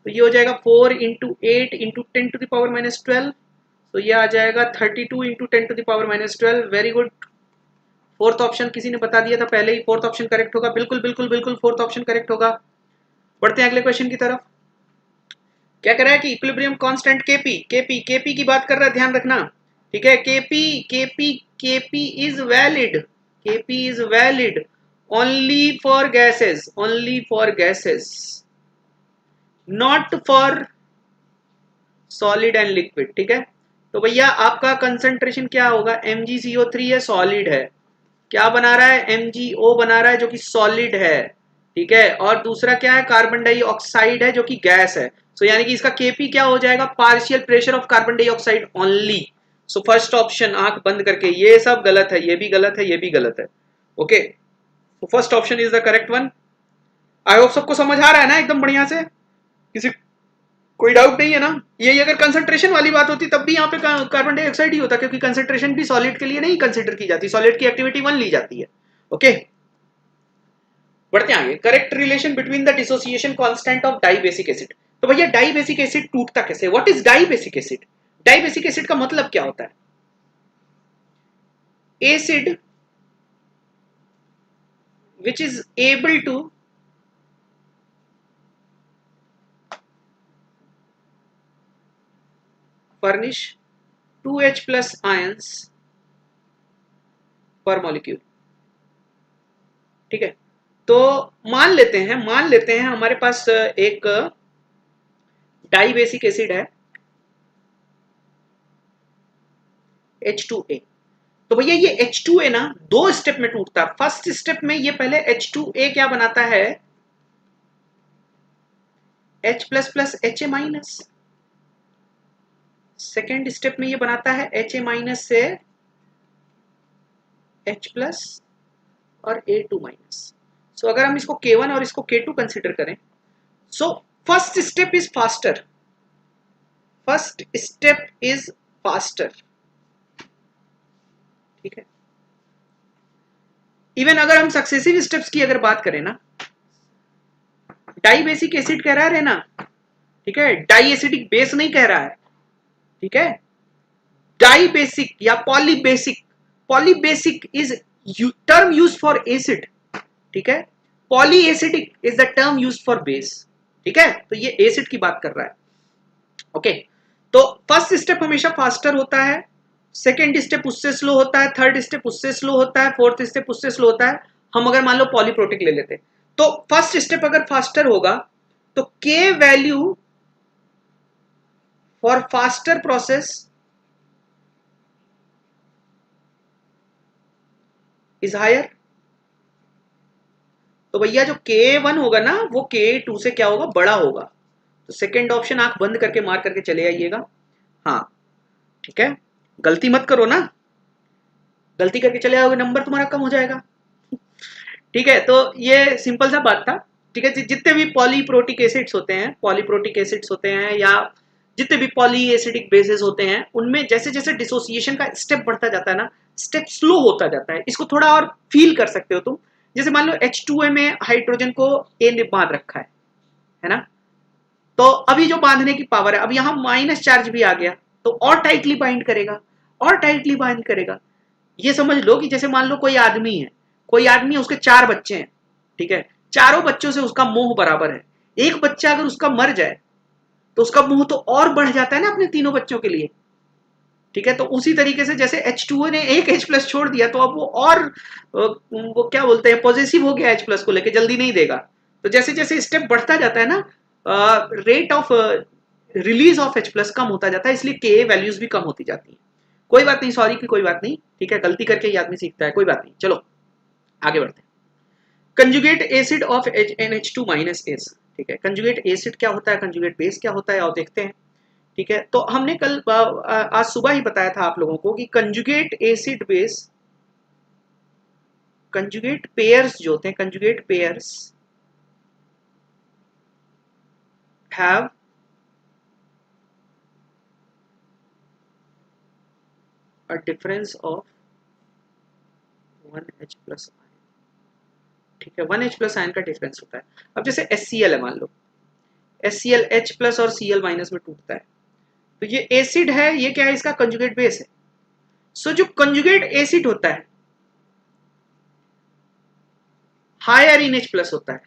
तो ये हो जाएगा 4 into 8 into 10 to the power minus 12, तो ये आ जाएगा 32 into 10 to the power minus 12। Very good, fourth option किसी ने बता दिया था पहले ही, फोर्थ ऑप्शन करेक्ट होगा, बिल्कुल बिल्कुल बिल्कुल फोर्थ ऑप्शन करेक्ट होगा। बढ़ते हैं अगले क्वेश्चन की तरफ। क्या कर रहा है कि इक्विलिब्रियम कांस्टेंट केपी की बात कर रहा है, ध्यान रखना, ठीक है। KP is valid, KP is valid only for gases, only for gases, not for solid and liquid, ठीक है। तो भैया आपका कंसंट्रेशन क्या होगा, MgCO3 है, सॉलिड है, क्या बना रहा है, MgO बना रहा है जो कि सॉलिड है, ठीक है। और दूसरा क्या है, कार्बन डाइऑक्साइड है जो कि गैस है। सो यानी कि इसका केपी क्या हो जाएगा, partial pressure of carbon dioxide only. So first option आंख बंद करके, ये सब गलत है, ये भी गलत है, ये भी गलत है, ओके। तो first option is the correct one. I hope सबको समझ आ रहा है ना एकदम बढ़िया से, किसी कोई डाउट नहीं है ना। ये अगर कंसंट्रेशन वाली बात होती तब भी यहाँ पे कार्बन डाइऑक्साइड ही होता, क्योंकि कंसंट्रेशन भी सॉलिड के लिए नहीं कंसिडर की जाती, सॉलिड की एक्टिविटी 1 ली जाती है, ओके। बढ़ते आगे। Correct relation between the dissociation constant of dibasic acid. तो भैया डाइबेसिक एसिड टूटता कैसे, what is dibasic acid, dibasic acid का मतलब क्या होता है, acid which is able to furnish 2H plus ions per molecule, ठीक है। तो मान लेते हैं हमारे पास एक डाइबेसिक एसिड है H2A। तो भैया ये H2A ना दो स्टेप में टूटता है। फर्स्ट स्टेप में ये पहले H2A क्या बनाता है, H plus plus HA minus, second step में ये बनाता है HA माइनस से H प्लस और A2 माइनस। सो अगर हम इसको K1 और इसको K2 कंसिडर करें, so first step is faster, first step is faster, ठीक है। इवन अगर हम सक्सेसिव स्टेप्स की अगर बात करें ना, डाइबेसिक एसिड कह रहा है ना, ठीक है, डाई एसिडिक बेस नहीं कह रहा है, ठीक है। डाइबेसिक या polybasic, polybasic is term use for acid, ठीक है। Poly acidic is the term use for base, ठीक है। तो ये एसिड की बात कर रहा है, ओके। तो फर्स्ट स्टेप हमेशा फास्टर होता है, सेकेंड स्टेप उससे स्लो होता है, थर्ड स्टेप उससे स्लो होता है, फोर्थ स्टेप उससे स्लो होता है। हम अगर मान लो पॉलीप्रोटिक ले लेते, तो फर्स्ट स्टेप अगर फास्टर होगा तो K value for faster process is higher. तो भैया जो K1 होगा ना वो K2 से क्या होगा, बड़ा होगा। तो सेकेंड ऑप्शन आंख बंद करके मार करके चले आइएगा, हाँ ठीक है। गलती मत करो ना, गलती करके चले आओगे नंबर तुम्हारा कम हो जाएगा, ठीक है। तो ये सिंपल सा बात था, ठीक है। जितने भी पॉलीप्रोटिक एसिड्स होते हैं, पॉलीप्रोटिक एसिड्स होते हैं या जितने भी पॉली एसिडिक बेसेस होते हैं, उनमें जैसे जैसे डिसोसिएशन का स्टेप बढ़ता जाता है ना, स्टेप स्लो होता जाता है। इसको थोड़ा और फील कर सकते हो तुम, जैसे मान लो H2A में हाइड्रोजन को A ने बांध रखा है ना। तो अभी जो बांधने की पावर है, अब यहाँ माइनस चार्ज भी आ गया तो और टाइटली बाइंड करेगा, और टाइटली बाइंड करेगा। ये समझ लो कि जैसे मान लो कोई आदमी है, कोई आदमी है, उसके 4 बच्चे हैं, ठीक है। चारों बच्चों से उसका मोह बराबर है। एक बच्चा अगर उसका मर जाए तो उसका मोह तो और बढ़ जाता है ना अपने तीनों बच्चों के लिए। ठीक है, तो उसी तरीके से जैसे H2O ने एक H+ छोड़ दिया तो अब वो और वो क्या बोलते हैं, पॉजिटिव हो गया H+ को लेके, जल्दी नहीं देगा। तो जैसे जैसे स्टेप बढ़ता जाता है ना, rate of release of H+ कम होता जाता है, इसलिए के वैल्यूज भी कम होती जाती है। कोई बात नहीं, सॉरी की कोई बात नहीं, ठीक है, गलती करके ही आदमी सीखता है, कोई बात नहीं। चलो आगे बढ़ते हैं। Conjugate acid of NH2 minus S. ठीक है, कंजुगेट एसिड क्या होता है, कंजुगेट बेस क्या होता है, और देखते हैं। ठीक है, तो हमने कल आज सुबह ही बताया था आप लोगों को कि conjugate acid base, conjugate pairs जो होते हैं, conjugate pairs have a difference of 1H+ ion. ठीक है, 1H+ आयन का डिफरेंस होता है। अब जैसे HCl है, मान लो HCl H+ और Cl- में टूटता है, तो ये एसिड है, ये क्या है, इसका कंजुगेट बेस है। सो जो कंजुगेट एसिड होता है हायर इन H+ होता है,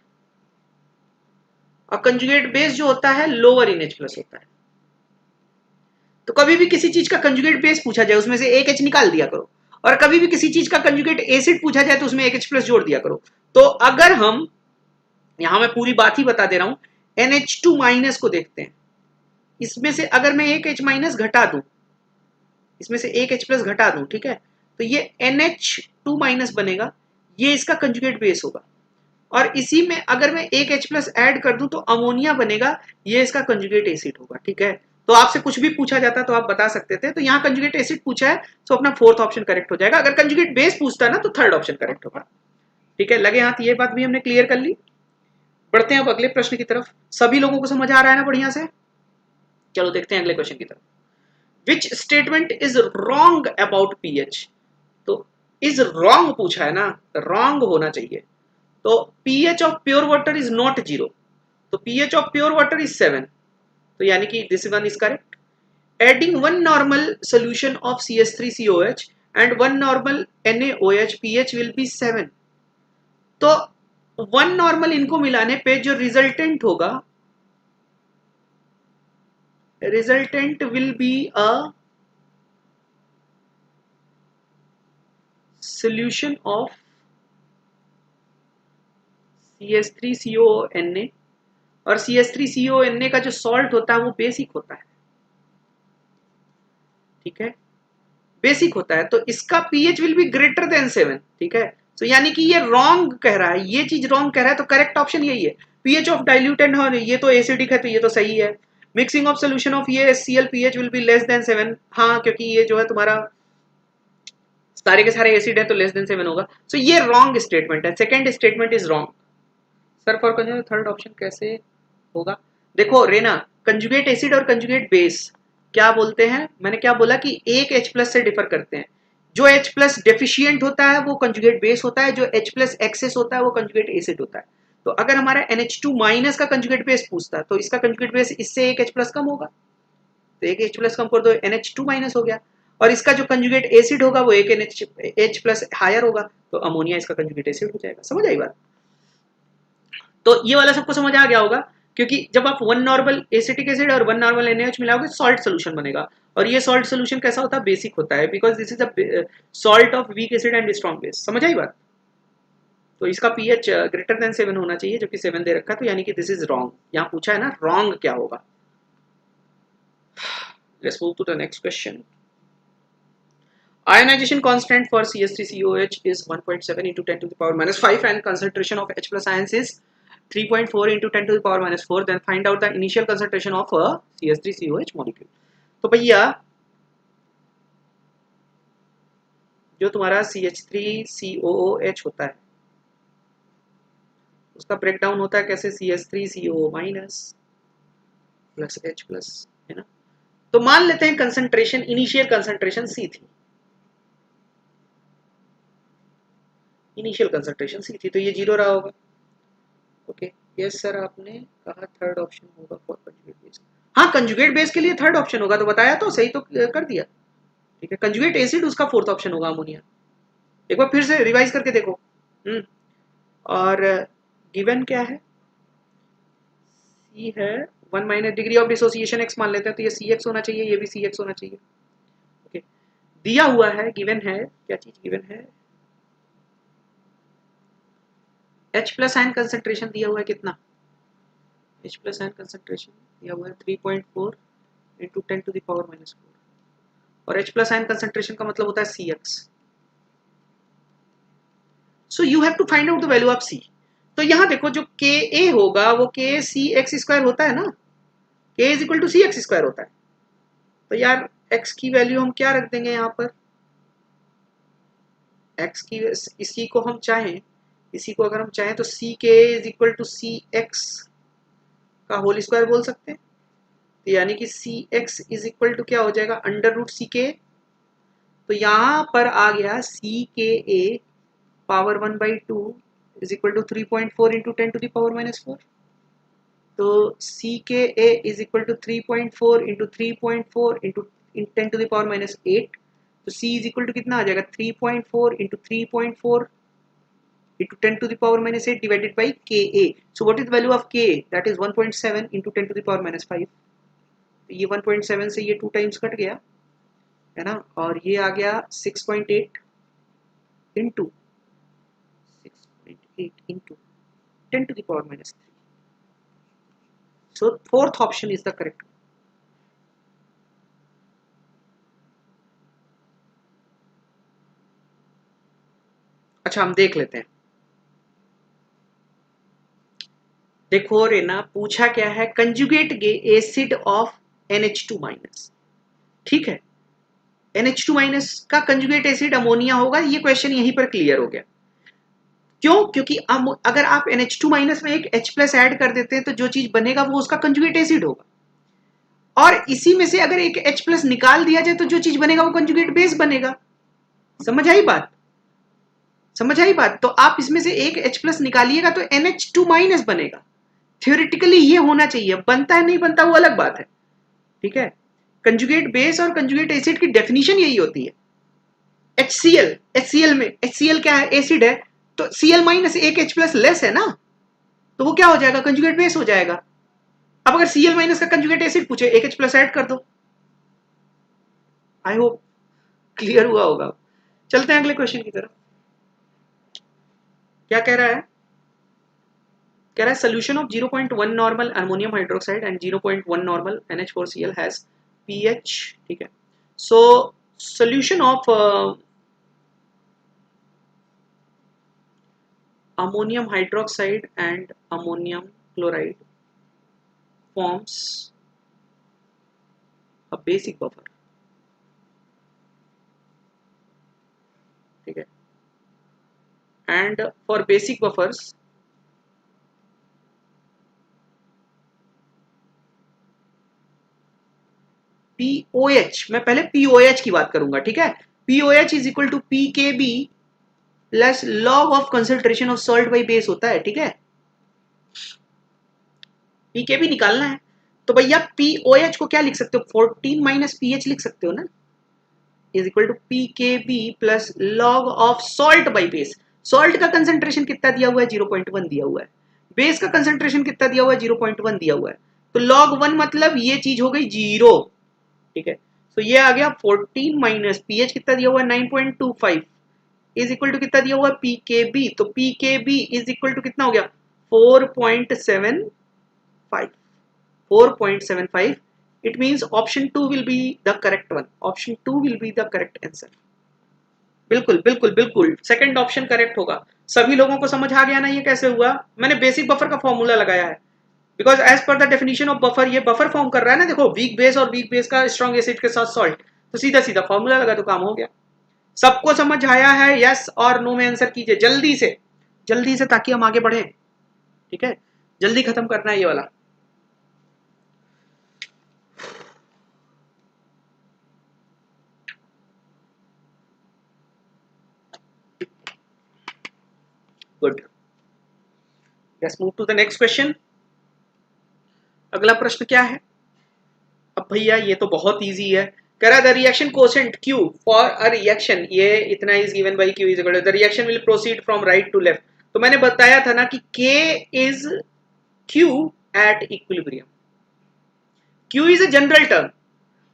और कंजुगेट बेस जो होता है लोअर इन H+ होता है। तो कभी भी किसी चीज का कंजुगेट बेस पूछा जाए उसमें से एक H निकाल दिया करो, और कभी भी किसी चीज का कंजुगेट एसिड पूछा जाए तो उसमें एक H+ जोड़ दिया करो। तो अगर हम, यहां मैं पूरी बात ही बता दे रहा हूं, NH2- को देखते हैं, इसमें से अगर मैं एक H- घटा दूं, इसमें से एक H+ घटा दूं, ठीक है, तो ये NH2- बनेगा, ये इसका कंजुगेट बेस होगा। और इसी में अगर मैं एक H+ ऐड कर दूं तो अमोनिया बनेगा, ये इसका कंजुगेट एसिड होगा। ठीक है, तो आपसे कुछ भी पूछा जाता तो आप बता सकते थे। तो यहाँ कंजुगेट एसिड पूछा है तो अपना फोर्थ ऑप्शन करेक्ट हो जाएगा। अगर कंजुगेट बेस पूछता है ना तो थर्ड ऑप्शन करेक्ट होगा। ठीक है, लगे हाथ, ये बात भी हमने क्लियर कर ली। बढ़ते हैं अब अगले प्रश्न की तरफ। सभी लोगों को समझ आ रहा है ना बढ़िया से? चलो देखते हैं अगले क्वेश्चन की तरफ। Which statement is wrong about pH? तो इज रॉन्ग पूछा है ना, रॉन्ग होना चाहिए। तो pH of pure water is not 0, तो pH of pure water is 7, तो यानी कि this one is correct. Adding one normal solution of CH3COH and one normal NaOH pH will be 7। तो वन नॉर्मल इनको मिलाने पे जो रिजल्टेंट होगा, resultant will be a solution of CH3CONA, और CH3CONA का जो सॉल्ट होता है वो बेसिक होता है। ठीक है, बेसिक होता है, तो इसका pH will be greater than 7। ठीक है, तो यानी कि ये रॉन्ग कह रहा है, ये चीज रॉन्ग कह रहा है, तो करेक्ट ऑप्शन यही है। pH ऑफ डाइल्यूटेंट, और ये तो एसिडिक है तो ये तो सही है। मिक्सिंग ऑफ सोल्यूशन ऑफ ये HCl pH will be less than 7, हाँ, क्योंकि ये जो है तुम्हारा सारे के सारे एसिड है तो लेस देन 7 होगा। सो ये रॉन्ग स्टेटमेंट है, second statement is wrong. Sir for conjugate third option कैसे होगा? देखो रेना, कंजुगेट एसिड और कंजुगेट बेस क्या बोलते हैं, मैंने क्या बोला कि एक H+ से डिफर करते हैं। जो H+ डेफिशिएंट होता है वो कंजुगेट बेस होता है, जो H+ एक्सेस होता है वो कंजुगेट एसिड होता है। तो अगर हमारा NH2- का कंजुगेट बेस पूछता है तो इसका कंजुगेट बेस इससे एक H+ कम होगा, तो एक H+ कम कर दो, NH2- हो गया। और इसका जो कंजुगेट एसिड होगा वो एक H+ हायर होगा, तो अमोनिया इसका कंजुगेट एसिड हो जाएगा। समझ आई बात? तो ये वाला सबको समझ आ गया होगा, क्योंकि जब आप वन नॉर्मल एसिटिक एसिड और वन नॉर्मल NaOH मिलाओगे सॉल्ट सोल्यूशन बनेगा, और ये सॉल्ट सोल्यूशन कैसा होता है, बेसिक होता है, because this is the salt of weak acid and strong base. समझ आई बात? तो इसका pH ग्रेटर देन 7 होना चाहिए, जो कि 7 दे रखा है, तो यानी कि दिस इज रॉन्ग। यहाँ पूछा है ना रॉन्ग क्या होगा। Let's move to the next question. Ionization constant for CH3COH is 1.7 into 10 to the power minus 5 and concentration of H+ ions is 3.4 into 10 to the power minus 4. Then find out the initial concentration of a CH3COH molecule. तो भैया जो तुम्हारा CH3COOH होता है उसका break down होता है कैसे, CH3CO- प्लस H+, है ना। तो मान लेते हैं कंसंट्रेशन, इनिशियल कंसंट्रेशन C थी, इनिशियल कंसंट्रेशन C थी, तो ये 0 रहा होगा। ओके, यस सर, आपने कहा थर्ड ऑप्शन होगा फॉर कंजुगेट बेस। हाँ, कंजुगेट बेस के लिए थर्ड ऑप्शन होगा, तो बताया तो सही, तो कर दिया। ठीक है, कंजुगेट एसिड उसका फोर्थ ऑप्शन होगा अमोनिया। एक बार फिर से रिवाइज करके देखो। और गिवन क्या है, सी है 1 minus degree of dissociation x मान लेते हैं, तो ये सी एक्स होना चाहिए, ये भी सी एक्स होना चाहिए। ओके, दिया हुआ है, गिवन है, क्या चीज गिवन है, H प्लस आयन कंसेंट्रेशन दिया हुआ है कितना, H प्लस आयन कंसेंट्रेशन दिया हुआ है 3.4 into 10 to the power minus 4, और H प्लस आयन कंसेंट्रेशन का मतलब होता है C X. So you have to find out the value of C. तो यहाँ देखो जो के ए होगा वो के सी एक्स स्क्वायर होता है ना, K is equal to C X square होता है। तो यार x की वैल्यू हम क्या रख देंगे यहाँ पर, x की, इसी को हम चाहें, इसी को अगर हम चाहें तो C K is equal to C X का होल स्क्वायर बोल सकते हैं। तो यानी कि C X is equal to क्या हो जाएगा, अंडर रूट सी के। तो यहाँ पर आ गया C K a power 1/2 is equal to 3.4 into 10 to the power minus 4। तो C K a is equal to 3.4 into 3.4 into 10 to the power minus 8। तो c इज इक्वल टू कितना आ जाएगा, 3.4 into 3.4 into 10 to the power minus 8 divided by K a. So what is the value of K a, that is 1.7 into 10 to the power minus 5। तो ये 1.7 से ये 2 times cut गया है ना, और ये आ गया 6.8 into 6.8 into 10 to the power minus 3। So fourth option is the correct one. अच्छा हम देख लेते हैं, देखो रे ना, पूछा क्या है, conjugate acid of NH2 minus. ठीक है, NH2 माइनस का कंजुगेट एसिड अमोनिया होगा, ये क्वेश्चन यहीं पर क्लियर हो गया। क्यों, क्योंकि अगर आप NH2 माइनस में एक H प्लस ऐड कर देते हैं तो जो चीज बनेगा वो उसका कंजुगेट एसिड होगा, और इसी में से अगर एक H प्लस निकाल दिया जाए तो जो चीज बनेगा वो कंजुगेट बेस बनेगा। समझ आई बात, समझ आई बात। तो आप इसमें से एक H प्लस निकालिएगा तो NH2 माइनस बनेगा। थ्योरेटिकली ये होना चाहिए, बनता है नहीं बनता वो अलग बात है। ठीक है, कंजुगेट बेस और कंजुगेट एसिड की डेफिनेशन यही होती है। HCl, HCl में HCl क्या है, एसिड है, तो Cl माइनस एक H प्लस लेस है ना, तो वो क्या हो जाएगा, कंजुगेट बेस हो जाएगा। अब अगर Cl माइनस का कंजुगेट एसिड पूछे, एक H प्लस ऐड कर दो। आई होप क्लियर हुआ होगा। चलते हैं अगले क्वेश्चन की तरफ। क्या कह रहा है, कह रहा है solution of 0.1 normal ammonium hydroxide and 0.1 normal NH4Cl has pH। ठीक है, so solution of ammonium hydroxide and ammonium chloride forms a basic buffer। ठीक है, and for basic buffers POH, मैं पहले POH की बात करूंगा। ठीक है, POH is equal to PKB plus log of concentration of salt by base होता है। ठीक है, PKB निकालना है तो भैया POH को क्या लिख सकते हो, 14 माइनस पीएच लिख सकते हो ना, is equal to PKB plus log of salt by base. Salt का कंसंट्रेशन कितना दिया हुआ है, 0.1 दिया हुआ है, बेस का कंसंट्रेशन कितना दिया हुआ है, 0.1 दिया हुआ है, तो log 1 मतलब ये चीज हो गई 0। ठीक है, तो ये आ गया 14 माइनस पीएच कितना दिया हुआ है, 9.25 इज इक्वल टू कितना दिया हुआ है, PKB। तो PKB इज इक्वल टू कितना हो गया, 4.75। It means option 2 will be the correct one. Option 2 will be the correct answer. बिल्कुल बिल्कुल बिल्कुल, सेकंड ऑप्शन करेक्ट होगा। सभी लोगों को समझ आ गया ना ये कैसे हुआ, मैंने बेसिक बफर का फॉर्मूला लगाया है, because as per the definition of buffer ये बफर फॉर्म कर रहा है ना। देखो वीक बेस और वीक बेस का स्ट्रॉन्ग एसिड के साथ सॉल्ट, तो सीधा सीधा फॉर्मूला लगा तो काम हो गया। सबको समझ आया है, यस और नो में आंसर कीजिए जल्दी से ताकि हम आगे बढ़े। ठीक है, जल्दी खत्म करना है ये वाला। Good, let's move to the next question. अगला प्रश्न क्या है, अब भैया ये तो बहुत इजी है। कह रहा है the reaction quotient Q for a reaction, ये इतना is given by Q is equal to the reaction will proceed from right to left तो मैंने बताया था ना कि K is Q at equilibrium. Q is a general term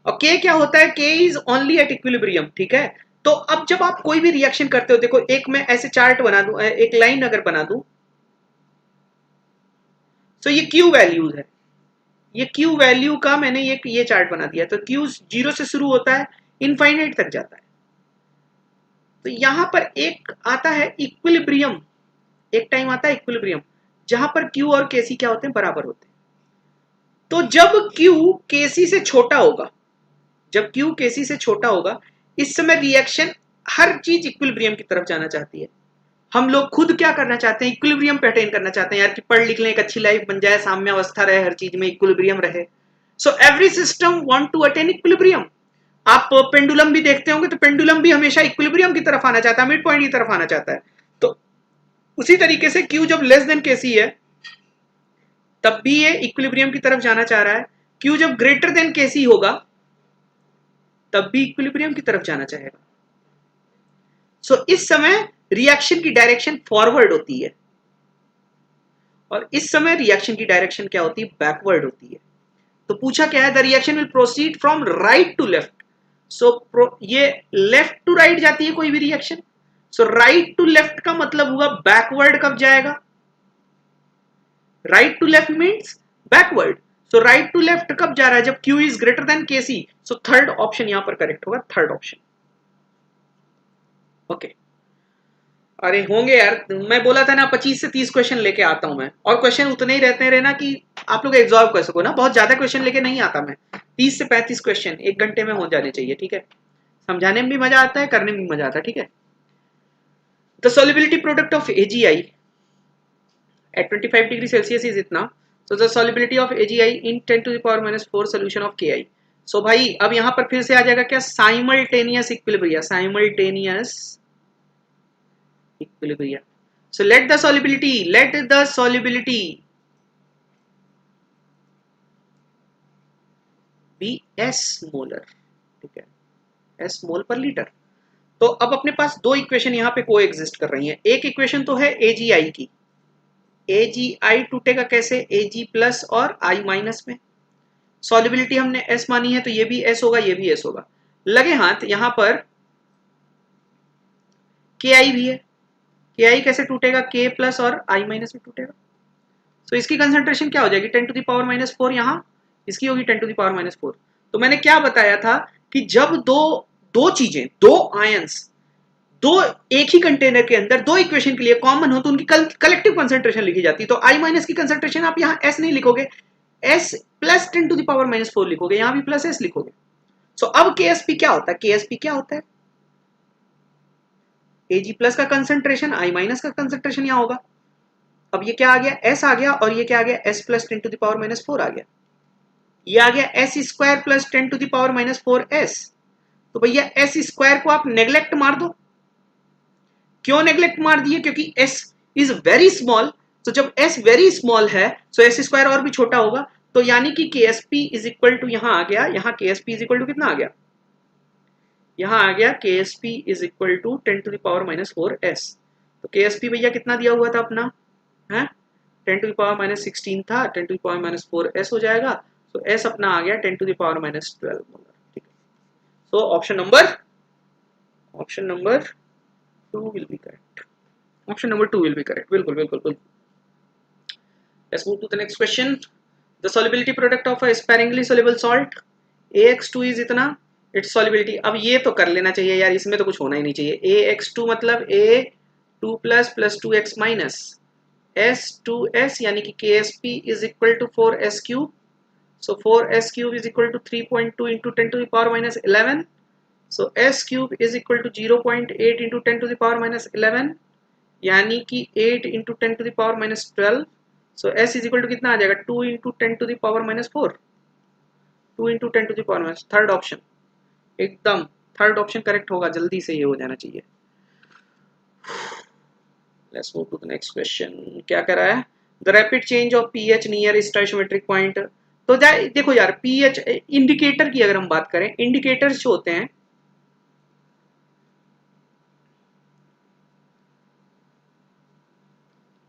और K क्या होता है, K is only at equilibrium, ठीक है। तो अब जब आप कोई भी रिएक्शन करते हो, देखो एक मैं ऐसे चार्ट बना दूं, एक लाइन अगर बना दूं, तो ये Q वैल्यूज है, ये Q वैल्यू का मैंने ये चार्ट बना दिया। तो Q 0 से शुरू होता है, इनफाइनाइट तक जाता है। तो यहां पर एक आता है इक्विलिब्रियम, एक टाइम आता है इक्विलिब्रियम जहां पर Q और Kc क्या होते हैं, बराबर होते हैं। तो जब Q Kc से छोटा होगा, जब Q Kc से छोटा होगा, इस समय रिएक्शन हर चीज इक्विलिब्रियम की तरफ जाना चाहती है। हम लोग खुद क्या करना चाहते हैं, इक्विलिब्रियम पे अटेन करना चाहते हैं यार, कि पढ़ लिख लें, एक अच्छी लाइफ बन जाए, साम्य अवस्था रहे, हर चीज में इक्विलिब्रियम रहे। So every system want to attain equilibrium. आप पेंडुलम भी देखते होंगे, तो पेंडुलम भी हमेशा इक्विलिब्रियम की तरफ आना चाहता है, मिड पॉइंट की तरफ आना चाहता है। तो उसी तरीके से Q जब लेस देन Kc है, तब भी ये इक्विलिब्रियम की तरफ जाना चाह रहा है। Q जब ग्रेटर देन Kc होगा, तब भी इक्विलिब्रियम की तरफ जाना चाहेगा। सो इस समय रिएक्शन की डायरेक्शन फॉरवर्ड होती है और इस समय रिएक्शन की डायरेक्शन क्या होती है, बैकवर्ड होती है। तो पूछा क्या है, the reaction will proceed from right to left. So ये लेफ्ट टू राइट जाती है कोई भी reaction. So right to left का मतलब हुआ बैकवर्ड कब जाएगा, right to left means backward. So right to left कब जा रहा है, जब Q is greater than Kc। So third option यहां पर करेक्ट होगा, थर्ड ऑप्शन। ओके, अरे होंगे यार, मैं बोला था ना 25 से 30 क्वेश्चन लेके आता हूं मैं, और क्वेश्चन उतने ही रहते हैं ना कि आप लोग एब्जॉर्व कर सको ना, बहुत ज्यादा क्वेश्चन लेके नहीं आता मैं। 30 से 35 क्वेश्चन एक घंटे में हो जाने चाहिए, ठीक है। समझाने में भी मजा आता है, करने में भी मजा आता है, ठीक है। The solubility product of AgI at 25 degree Celsius is इतना। So the solubility of AgI in 10 to the power minus 4 solution of Ki। सो भाई अब यहां पर फिर से आ जाएगा क्या, simultaneous equilibria, simultaneous equilibrium. So let the solubility be S molar, ठीक है, S मोल पर लीटर। तो अब अपने पास दो इक्वेशन यहाँ पे को एग्जिस्ट कर रही हैं। एक इक्वेशन तो है AgI की, AgI टूटेगा कैसे, Ag प्लस और I माइनस में। सॉल्युबिलिटी हमने S मानी है, तो ये भी S होगा, ये भी S होगा। लगे हाथ यहाँ पर Ki भी है, Ki कैसे टूटेगा, K प्लस और I माइनस में टूटेगा। तो इसकी कंसंट्रेशन क्या हो जाएगी, 10 to the power minus 4, यहाँ इसकी होगी 10 to the power minus 4। तो मैंने क्या बताया था कि जब दो चीजें, दो आयंस, दो एक ही कंटेनर के अंदर दो इक्वेशन के लिए कॉमन हो, तो उनकी कलेक्टिव कंसंट्रेशन लिखी जाती है। तो I माइनस की कंसंट्रेशन आप यहाँ S नहीं लिखोगे, S plus 10 to the power minus 4 लिखोगे, यहाँ भी प्लस S लिखोगे। सो अब KSP क्या होता है, KSP क्या होता है, Ag प्लस का कंसंट्रेशन I माइनस का कंसंट्रेशन यहाँ होगा। अब ये क्या आ गया, S आ गया, और ये क्या आ गया, S plus 10 to the power minus 4 आ गया। ये आ गया S square plus 10 to the power minus 4S। तो भैया S स्क्वायर को आप नेग्लेक्ट मार दो। क्यों नेग्लेक्ट मार दिए, क्योंकि S इज वेरी स्मॉल। तो जब S वेरी स्मॉल है, तो S स्क्वायर और भी छोटा होगा। तो यानी कि KSP इज इक्वल टू, यहां आ गया, यहाँ KSP इज इक्वल टू कितना आ गया, यहां आ गया KSP is equal to 10 to the power minus 4S। तो KSP भैया कितना दिया हुआ था अपना, है 10 to the power minus 16 था, 10 to the power minus 4S हो जाएगा। तो S अपना आ गया 10 to the power minus 12 molar, ठीक है। So option number 2 will be correct, option number 2 will be correct, बिल्कुल बिल्कुल बिल्कुल। Let's move to the next question. The solubility product of a sparingly soluble salt AX2 is इतना, its solubility. अब ये तो कर लेना चाहिए यार, इसमें तो कुछ होना ही नहीं चाहिए। AX2 मतलब A2 plus plus 2X minus S2S, यानी कि KSP is equal to 4S cube. So 4S cube is equal to 3.2 into 10 to the power minus 11। So S cube is equal to 0.8 into 10 to the power minus 11, यानी कि 8 into 10 to the power minus 12। So S is equal to कितना आ जाएगा, 2 into 10 to the power minus 4, 2 into 10 to the power minus, third option, एकदम third option correct होगा, जल्दी से ये हो जाना चाहिए। Let's move to the next question। क्या कर रहा है, the rapid change of pH near stoichiometric point। तो देखो यार, pH इंडिकेटर की अगर हम बात करें, इंडिकेटर्स जो होते हैं,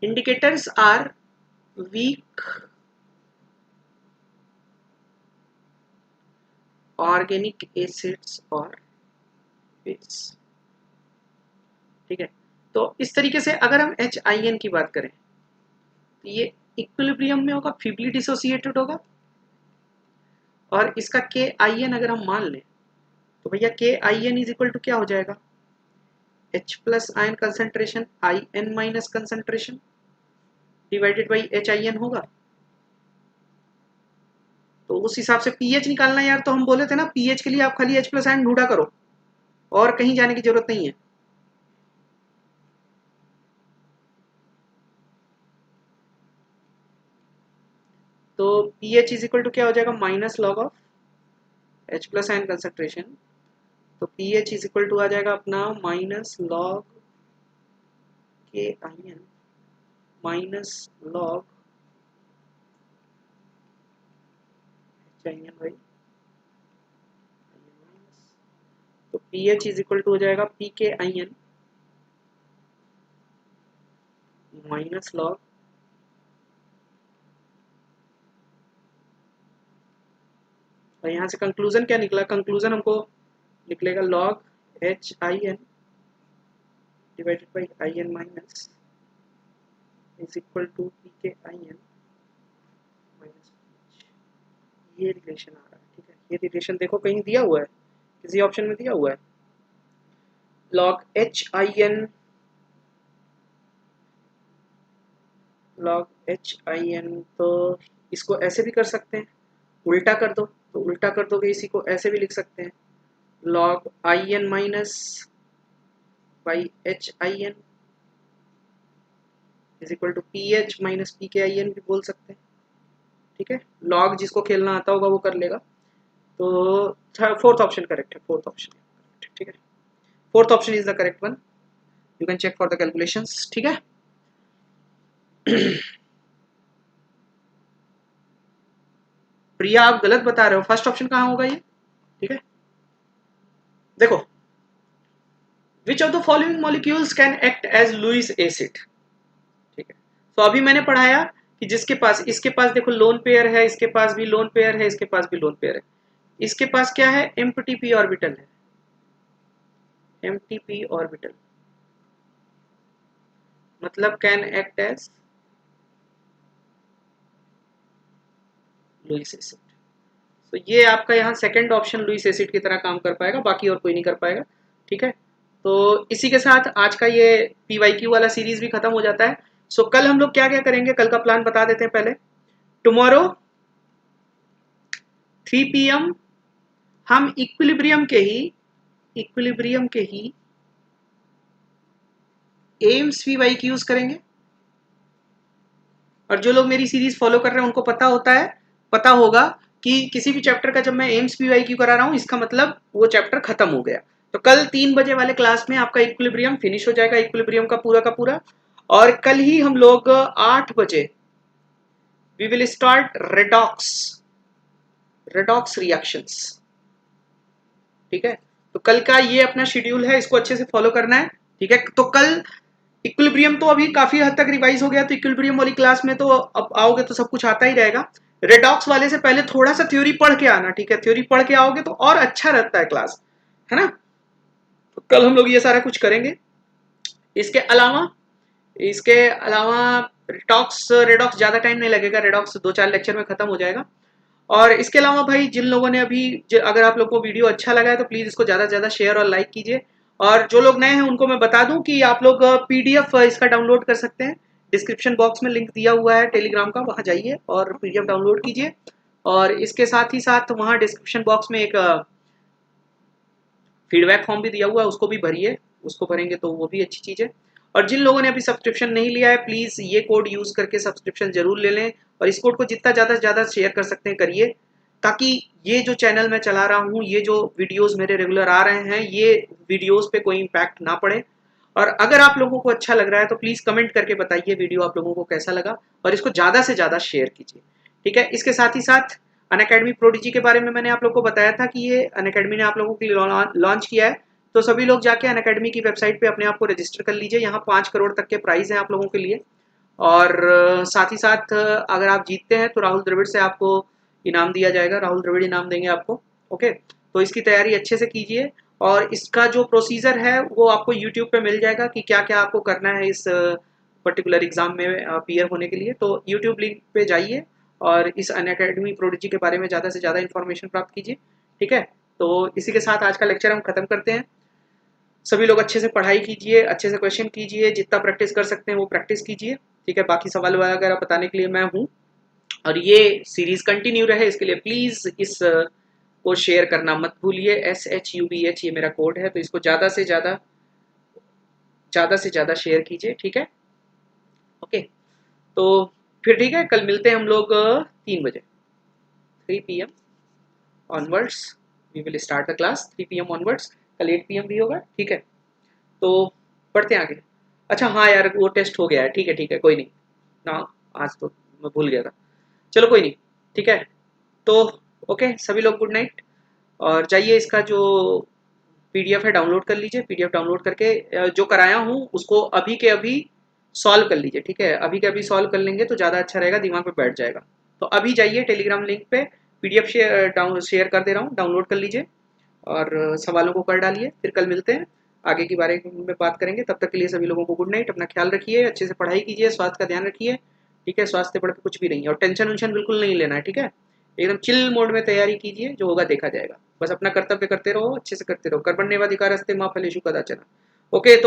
Indicators are weak organic acids or base। ठीक है, तो इस तरीके से अगर हम HIN की बात करें तो ये इक्विलिब्रियम में होगा, फीबली डिसोसिएटेड होगा, और इसका KIN अगर हम मान लें तो भैया KIN इज इक्वल टू क्या हो जाएगा, H plus ion concentration IN minus concentration divided by HIN होगा। तो उस हिसाब से पीएच निकालना यार, तो हम बोले थे ना पीएच के लिए आप खाली H प्लस आयन ढूंढा करो और कहीं जाने की जरूरत नहीं है। तो pH इज इक्वल टू क्या हो जाएगा, minus log of H plus ion concentration. तो pH इज इक्वल टू आ जाएगा अपना minus log KIN minus log HIN by. तो pH इज इक्वल टू हो जाएगा PKIN माइनस लॉग, और यहाँ से कंक्लूजन क्या निकला, कंक्लूजन हमको निकलेगा log HIN divided by IN minus is equal to PKIN minus. ये रिलेशन आ रहा है, ठीक है, ये रिलेशन देखो कहीं दिया हुआ है, किसी ऑप्शन में दिया हुआ है लॉग HIN। तो इसको ऐसे भी कर सकते हैं, उल्टा कर दो, तो उल्टा कर दोगे इसी को ऐसे भी लिख सकते हैं log IN minus by HIN is equal to PH minus PKIN भी बोल सकते हैं। ठीक है, लॉग जिसको खेलना आता होगा वो कर लेगा। तो फोर्थ ऑप्शन करेक्ट है, फोर्थ ऑप्शन, ठीक है, fourth option is the correct one, you can check for the calculations. ठीक है, प्रिया आप गलत बता रहे हो, फर्स्ट ऑप्शन कहाँ होगा ये, ठीक है, देखो which of the following molecules can act as Lewis acid. ठीक है, तो अभी मैंने पढ़ाया कि जिसके पास, इसके पास देखो लोन पेयर है, इसके पास भी लोन पेयर है, इसके पास भी लोन पेयर है, इसके पास क्या है, एम्प्टी p ऑर्बिटल है, एम्प्टी p ऑर्बिटल, मतलब can act as Lewis acid. तो ये आपका यहाँ सेकंड ऑप्शन लुईस एसिड की तरह काम कर पाएगा, बाकी और कोई नहीं कर पाएगा। ठीक है, तो इसी के साथ आज का ये PYQ वाला सीरीज भी खत्म हो जाता है। सो कल हम लोग क्या क्या करेंगे, कल का प्लान बता देते हैं पहले। टुमारो 3 PM हम इक्विलिब्रियम के ही एम्स PYQs करेंगे। और जो लोग मेरी सीरीज फॉलो कर रहे हैं उनको पता होगा कि किसी भी चैप्टर का जब मैं एम्स PYQ करा रहा हूँ इसका मतलब वो चैप्टर खत्म हो गया। तो कल 3 बजे वाले क्लास में आपका इक्विलिब्रियम फिनिश हो जाएगा, इक्विलिब्रियम का पूरा। और कल ही हम लोग 8 बजे we will start redox reactions. ठीक है, तो कल का ये अपना शेड्यूल है, इसको अच्छे से फॉलो करना है। ठीक है, तो कल इक्विलिब्रियम तो अभी काफी हद तक रिवाइज हो गया, तो इक्विलिब्रियम वाली क्लास में तो अब आओगे तो सब कुछ आता ही रहेगा। रेडॉक्स वाले से पहले थोड़ा सा थ्योरी पढ़ के आना, ठीक है, थ्योरी पढ़ के आओगे तो और अच्छा रहता है क्लास, है ना। तो कल हम लोग ये सारा कुछ करेंगे। इसके अलावा रेडॉक्स ज्यादा टाइम नहीं लगेगा, रेडॉक्स 2-4 लेक्चर में खत्म हो जाएगा। और इसके अलावा भाई जिन लोगों ने अगर आप लोग को वीडियो अच्छा लगा है तो प्लीज इसको ज्यादा से ज्यादा शेयर और लाइक कीजिए। और जो लोग नए हैं उनको मैं बता दूं कि आप लोग PDF इसका डाउनलोड कर सकते हैं, डिस्क्रिप्शन बॉक्स में लिंक दिया हुआ है टेलीग्राम का, वहां जाइए और PDF डाउनलोड कीजिए। और इसके साथ ही साथ वहां डिस्क्रिप्शन बॉक्स में एक फीडबैक फॉर्म भी दिया हुआ है, उसको भी भरिए, उसको भरेंगे तो वो भी अच्छी चीज़ है। और जिन लोगों ने अभी सब्सक्रिप्शन नहीं लिया है प्लीज़ ये कोड यूज़ करके सब्सक्रिप्शन जरूर ले लें, और इस कोड को जितना ज़्यादा से ज़्यादा शेयर कर सकते हैं करिए, ताकि ये जो चैनल मैं चला रहा हूँ, ये जो वीडियोस मेरे रेगुलर आ रहे हैं, ये वीडियोस पे कोई इम्पैक्ट ना पड़े। और अगर आप लोगों को अच्छा लग रहा है तो प्लीज़ कमेंट करके बताइए वीडियो आप लोगों को कैसा लगा, और इसको ज़्यादा से ज़्यादा शेयर कीजिए। ठीक है, इसके साथ ही साथ अनअकैडमी प्रोडिजी के बारे में मैंने आप लोगों को बताया था कि ये अनअकैडमी ने आप लोगों के लिए लॉन्च किया है। तो सभी लोग जाके अनअकैडमी की वेबसाइट पे अपने आप को रजिस्टर कर लीजिए, यहाँ 5 करोड़ तक के प्राइस हैं आप लोगों के लिए। और साथ ही साथ अगर आप जीतते हैं तो राहुल द्रविड़ से आपको इनाम दिया जाएगा, राहुल द्रविड़ इनाम देंगे आपको। ओके, तो इसकी तैयारी अच्छे से कीजिए और इसका जो प्रोसीजर है वो आपको यूट्यूब पे मिल जाएगा कि क्या क्या आपको करना है इस पर्टिकुलर एग्जाम में अपीयर होने के लिए। तो यूट्यूब लिंक पे जाइए और इस अनअकैडमी प्रोडिजी के बारे में ज़्यादा से ज़्यादा इन्फॉर्मेशन प्राप्त कीजिए। ठीक है, तो इसी के साथ आज का लेक्चर हम खत्म करते हैं। सभी लोग अच्छे से पढ़ाई कीजिए, अच्छे से क्वेश्चन कीजिए, जितना प्रैक्टिस कर सकते हैं वो प्रैक्टिस कीजिए। ठीक है, बाकी सवाल वगैरह बताने के लिए मैं हूँ और ये सीरीज कंटिन्यू रहे इसके लिए प्लीज इस को शेयर करना मत भूलिए। SHUBH ये मेरा कोड है, तो इसको ज़्यादा से ज़्यादा शेयर कीजिए। ठीक है, ओके, तो फिर ठीक है, कल मिलते हैं हम लोग 3 बजे 3 PM onwards we will start the class 3 PM onwards. कल 8 PM भी होगा। ठीक है, तो पढ़ते हैं आगे। अच्छा हाँ यार, वो टेस्ट हो गया है। ठीक है, कोई नहीं ना, आज तो मैं भूल गया था। चलो कोई नहीं, ठीक है, तो ओके, सभी लोग गुड नाइट। और जाइए इसका जो PDF है डाउनलोड कर लीजिए। PDF डाउनलोड करके जो कराया हूँ उसको अभी के अभी सॉल्व कर लीजिए। ठीक है, अभी के अभी सॉल्व कर लेंगे तो ज़्यादा अच्छा रहेगा, दिमाग में बैठ जाएगा। तो अभी जाइए टेलीग्राम लिंक पे, PDF शेयर कर दे रहा हूँ, डाउनलोड कर लीजिए और सवालों को कर डालिए। फिर कल मिलते हैं, आगे के बारे में बात करेंगे। तब तक के लिए सभी लोगों को गुड नाइट, अपना ख्याल रखिए, अच्छे से पढ़ाई कीजिए, स्वास्थ्य का ध्यान रखिए। ठीक है, स्वास्थ्य बढ़ के कुछ भी नहीं है और टेंशन वेंशन बिल्कुल नहीं लेना है। ठीक है, एकदम चिल मोड में तैयारी कीजिए, जो होगा देखा जाएगा। बस अपना कर्तव्य करते रहो, अच्छे से करते रहो। कर्मण्येवाधिकारस्ते मां फलेषु कदाचन। ओके, तो